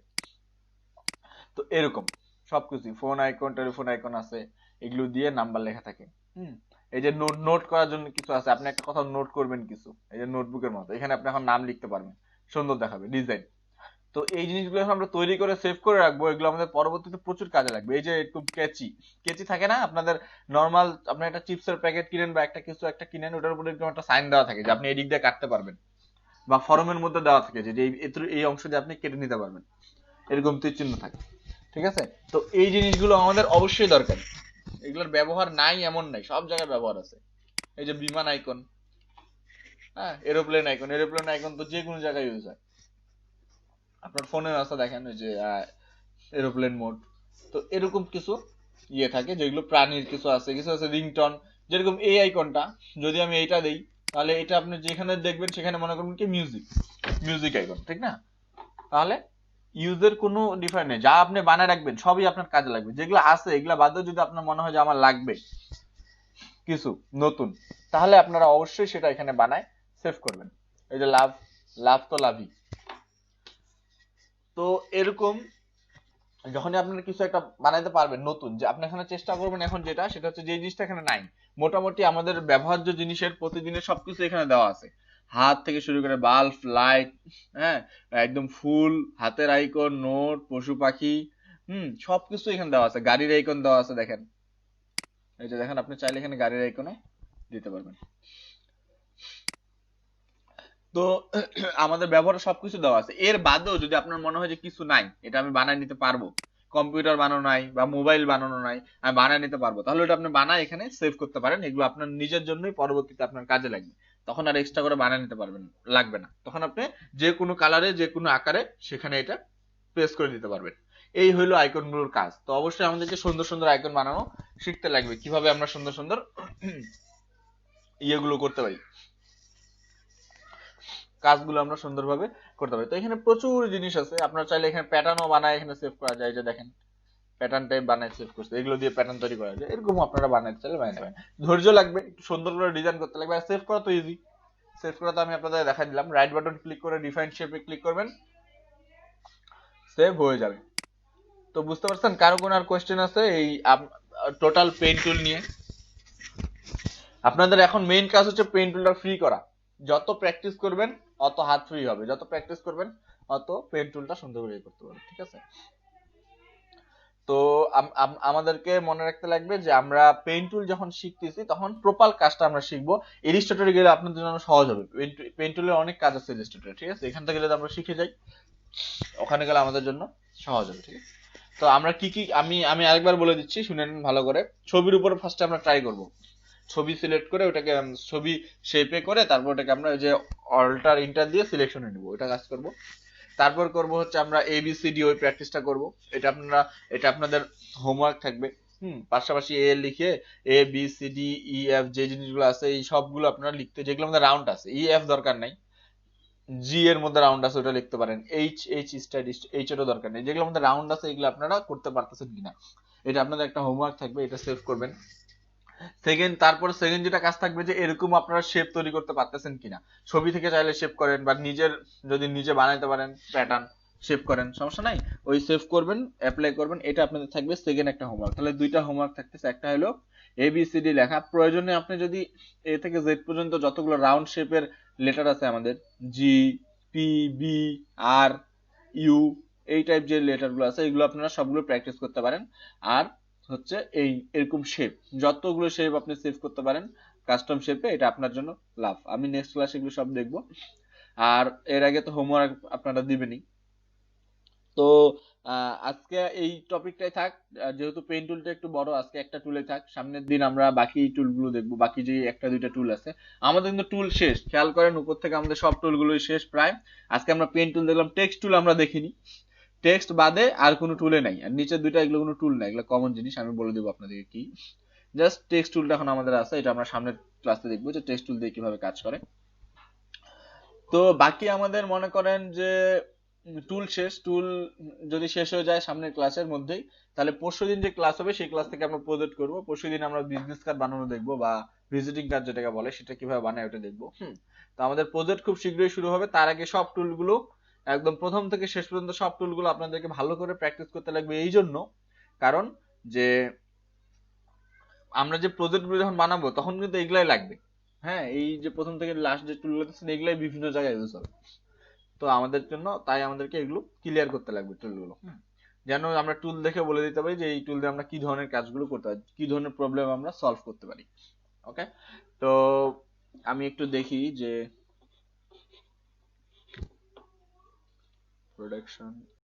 তো এরকম সবকিছু ফোন আইকন, টেলিফোন আইকন আছে, এগুলো দিয়ে নাম্বার লেখা থাকে। হুম, এই যে নোট নোট করার জন্য কিছু আছে, আপনি একটা কথা নোট করবেন কিছু, এই যে নোটবুকের মতো, এখানে আপনি এখন নাম লিখতে পারবেন, সুন্দর দেখাবে ডিজাইন। তো এই জিনিসগুলো আমরা তৈরি করে সেভ করে রাখবো, এগুলো আমাদের পরবর্তীতে প্রচুর কাজে লাগবে। এই যে একটু কেচি, কেচি থাকে না আপনাদের, নর্মাল আপনি একটা চিপসের প্যাকেট কিনেন বা একটা কিছু একটা কিনেন, ওটার উপরে এরকম একটা সাইন দেওয়া থাকে যে আপনি এই দিক দিয়ে কাটতে পারবেন, বা ফরমের মধ্যে দেওয়া থাকে যে এই অংশ দিয়ে আপনি কেটে নিতে পারবেন, এরকম তীর চিহ্ন থাকে, ঠিক আছে। তো এই জিনিসগুলো আমাদের অবশ্যই দরকার, এগুলোর ব্যবহার নাই এমন নাই, সব জায়গায় ব্যবহার আছে। এই যে বিমান আইকন, হ্যাঁ, এরোপ্লেন আইকন, এরোপ্লেন আইকন তো যে কোনো জায়গায় ইউজ হয়। আপনার ফোনে আছে দেখেন ওই যে এরোপ্লেন মোড। তো এরকম কিছু ইয়ে থাকে যেগুলো প্রাণীর কিছু আছে, কিছু আছে রিংটন, যেরকম এই আইকনটা যদি আমি এইটা দেই তাহলে এটা আপনি যেখানে দেখবেন সেখানে মনে করবেন কি মিউজিক, মিউজিক আইকন, ঠিক না? তাহলে ইউজের কোনো ডিফারেন্ট নেই, যা আপনি বানায় রাখবেন সবই আপনার কাজে লাগবে। যেগুলো আছে এগুলা বাদেও যদি আপনার মনে হয় যে আমার লাগবে কিছু নতুন, তাহলে আপনারা অবশ্যই সেটা এখানে বানায় সেভ করবেন। এই যে লাভ, লাভ তো লাভই। তো এরকম যখনই আপনারা কিছু একটা বানাইতে পারবেন নতুন, যে আপনি এখানে চেষ্টা করবেন এখন যেটা সেটা হচ্ছে যে জিনিসটা এখানে নাই, মোটামুটি আমাদের ব্যবহার্য জিনিসের প্রতিদিনের সবকিছু এখানে দেওয়া আছে, হাত থেকে শুরু করে বাল্ব, লাইট, হ্যাঁ, একদম ফুল, হাতের আইকন, নোট, পশু পাখি, সবকিছু এখানে দেওয়া আছে। গাড়ির আইকন দেওয়া আছে দেখেন, এই যে দেখেন, আপনি চাইলে এখানে গাড়ির আইকনও দিতে পারবেন। তো আমাদের ব্যবহার সবকিছু দেওয়া আছে। এর বাদেও যদি আপনার মনে হয় যে কিছু নাই, এটা আমি বানায় নিতে পারবো, কম্পিউটার বানানো নাই বা মোবাইল বানানো নাই, আমি বানায় নিতে পারবো, তাহলে ওটা আপনি বানায় এখানে সেভ করতে পারেন। এগুলো আপনার নিজের জন্যই পরবর্তীতে আপনার কাজে লাগবে, তখন আর এক্সট্রা করে বানায় নিতে পারবেন, লাগবে না। তখন আপনি যে কোনো কালারে যে কোনো আকারে সেখানে এটা পেস্ট করে দিতে পারবেন। এই হইলো আইকনগুলোর কাজ। তো অবশ্যই আমাদেরকে সুন্দর সুন্দর আইকন বানানো শিখতে লাগবে, কিভাবে আমরা সুন্দর সুন্দর ইয়েগুলো করতে পারি, কাজগুলো আমরা সুন্দরভাবে করতে পারি। তো এখানে প্রচুর জিনিস আছে, আপনারা চাইলে এখানে প্যাটার্নও বানায় এখানে সেভ করা যায়, যে দেখেন প্যাটার্ন টাইপ বানায় সেভ করছে, এগুলো দিয়ে প্যাটার্ন তৈরি করা যায়। এরকম আপনারা বানাইতে চাইলে বানাতে পারেন, ধৈর্য লাগবে, একটু সুন্দর করে ডিজাইন করতে লাগবে। আর সেভ করা তো ইজি, সেভ করা তো আমি আপনাদের দেখা দিলাম, রাইট বাটন ক্লিক করে ডিফাইন শেপে ক্লিক করবেন, সেভ হয়ে যাবে। তো বুঝতে পারছেন? কারো কোনো আর কোয়েশ্চেন আছে এই টোটাল পেইন্ট টুল নিয়ে? আপনাদের এখন মেইন কাজ হচ্ছে পেইন্ট টুলটা ফ্রি করা। যত প্র্যাকটিস করবেন অত হাত ফ্রি হবে, যত প্র্যাকটিস করবেন অত পেইন্ট টুলটা সুন্দর করে করতে পারবেন, ঠিক আছে? তো আমাদেরকে মনে রাখতে লাগবে যে আমরা পেইন্ট টুল যখন শিখতেছি তখন প্রপার কাজটা আমরা শিখবো। ইলিস্ট্রেটরে গেলে আপনাদের জন্য সহজ হবে, পেইন্ট টুলের অনেক কাজ আছে ইলিস্ট্রেটরে, ঠিক আছে? এখান থেকে গেলে আমরা শিখে যাই, ওখানে গেলে আমাদের জন্য সহজ হবে, ঠিক আছে? তো আমরা কি কি, আমি আমি আরেকবার বলে দিচ্ছি, শুনে নিন ভালো করে। ছবির উপর ফার্স্টে আমরা ট্রাই করব, ছবি সিলেক্ট করে ওটাকে ছবি শেপে করে তারপর ওটাকে আমরা ওই যে অল্টার ইন্টার দিয়ে সিলেকশনে নিব, ওটা কাজ করব। তারপর করব হচ্ছে আমরা এবিসিডি ওই প্র্যাকটিসটা করব। এটা আপনারা, এটা আপনাদের হোমওয়ার্ক থাকবে। পাশাপাশি এ লিখে A B C D E F যে জিনিসগুলো আছে এই সবগুলো আপনারা লিখতে, যেগুলো আমাদের রাউন্ড আছে, ই এফ দরকার নাই, জি এর মধ্যে রাউন্ড আছে ওটা লিখতে পারেন, এইচ এইচ স্টাইল এইচ এরও দরকার নেই, যেগুলো আমাদের রাউন্ড আছে এগুলো আপনারা করতে পারতেছেন কিনা, এটা আপনাদের একটা হোমওয়ার্ক থাকবে, এটা সেভ করবেন। সেকেন্ড, তারপর সেকেন্ড যেটা কাজ থাকবে যে এরকম আপনারা শেপ তৈরি করতে পারতেছেন কিনা, ছবি থেকে চাইলে শেপ করেন বা নিজের যদি নিজে বানাইতে পারেন প্যাটার্ন শেপ করেন, সমস্যা নাই, ওই সেভ করবেন, অ্যাপ্লাই করবেন, এটা আপনাদের থাকবে সেকেন্ড একটা হোমওয়ার্ক। তাহলে দুইটা হোমওয়ার্ক থাকতেছে, একটা হলো এবিসিডি লেখা, প্রয়োজনে আপনি যদি এ থেকে জেড পর্যন্ত যতগুলো রাউন্ড শেপের লেটার আছে আমাদের, জি, পি, বি, আর, ইউ, এই টাইপ যে লেটারগুলো আছে এগুলো আপনারা সবগুলো প্র্যাকটিস করতে পারেন। আর হচ্ছে এই এরকম শেপ, যতগুলো শেপ আপনি সেভ করতে পারেন কাস্টম শেপে, এটা আপনার জন্য লাভ। আমি নেক্সট ক্লাসে এগুলো সব দেখবো। আর এর আগে তো হোমওয়ার্ক আপনারা দিবেনই। তো আজকে এই টপিকটাই থাক, যেহেতু পেইন্ট টুলটা একটু বড়, আজকে একটা টুলে থাক, সামনের দিন আমরা বাকি টুলগুলো দেখবো, বাকি যে একটা দুইটা টুল আছে। আমাদের কিন্তু টুল শেষ, খেয়াল করেন উপর থেকে আমাদের সব টুলগুলোই শেষ প্রায়। আজকে আমরা পেইন্ট টুল দেখলাম, টেক্সট টুল আমরা দেখিনি, টেক্সট বাদে আর কোনো টুলে নাই, আর নিচের দুইটা এগুলো কোনো টুল নাই, এগুলো কমন জিনিস, আমি বলে দেবো আপনাদেরকে কি। জাস্ট টেক্সট টুলটা এখন আমাদের আছে, এটা আমরা সামনের ক্লাসে দেখবো যে টেক্সট টুল দিয়ে কিভাবে কাজ করে। তো বাকি আমাদের মনে করেন যে টুল শেষ, টুল যদি শেষ হয়ে যায় সামনের ক্লাসের মধ্যেই, তাহলে পরশুদিন যে ক্লাস হবে সেই ক্লাস থেকে আমরা প্রজেক্ট করব। পরশুদিন আমরা বিজনেস কার্ড বানানো দেখবো, বা ভিজিটিং কার্ড যেটাকে বলে সেটা কিভাবে বানায় ওটা দেখবো। তো আমাদের প্রজেক্ট খুব শীঘ্রই শুরু হবে, তার আগে সব টুলগুলো একদম প্রথম থেকে শেষ পর্যন্ত সব টুলগুলো আপনাদেরকে ভালো করে প্র্যাকটিস করতে লাগবে। এই জন্য কারণ যে আমরা যে প্রজেক্টগুলো যখন বানাবো তখন কিন্তু এগুলাই লাগবে। হ্যাঁ, এই যে প্রথম থেকে লাস্ট যে টুলগুলো আছে এগুলাই বিভিন্ন জায়গায় ইউজ হবে। তো আমাদের জন্য তাই আমাদেরকে এগুলো ক্লিয়ার করতে লাগবে টুলগুলো, যেন আমরা টুল দেখে বলে দিতে পারি যে এই টুল দিয়ে আমরা কি ধরনের কাজগুলো করতে পারি, কি ধরনের প্রবলেম আমরা সলভ করতে পারি। ওকে, তো আমি একটু দেখি যে প্রোডাকশন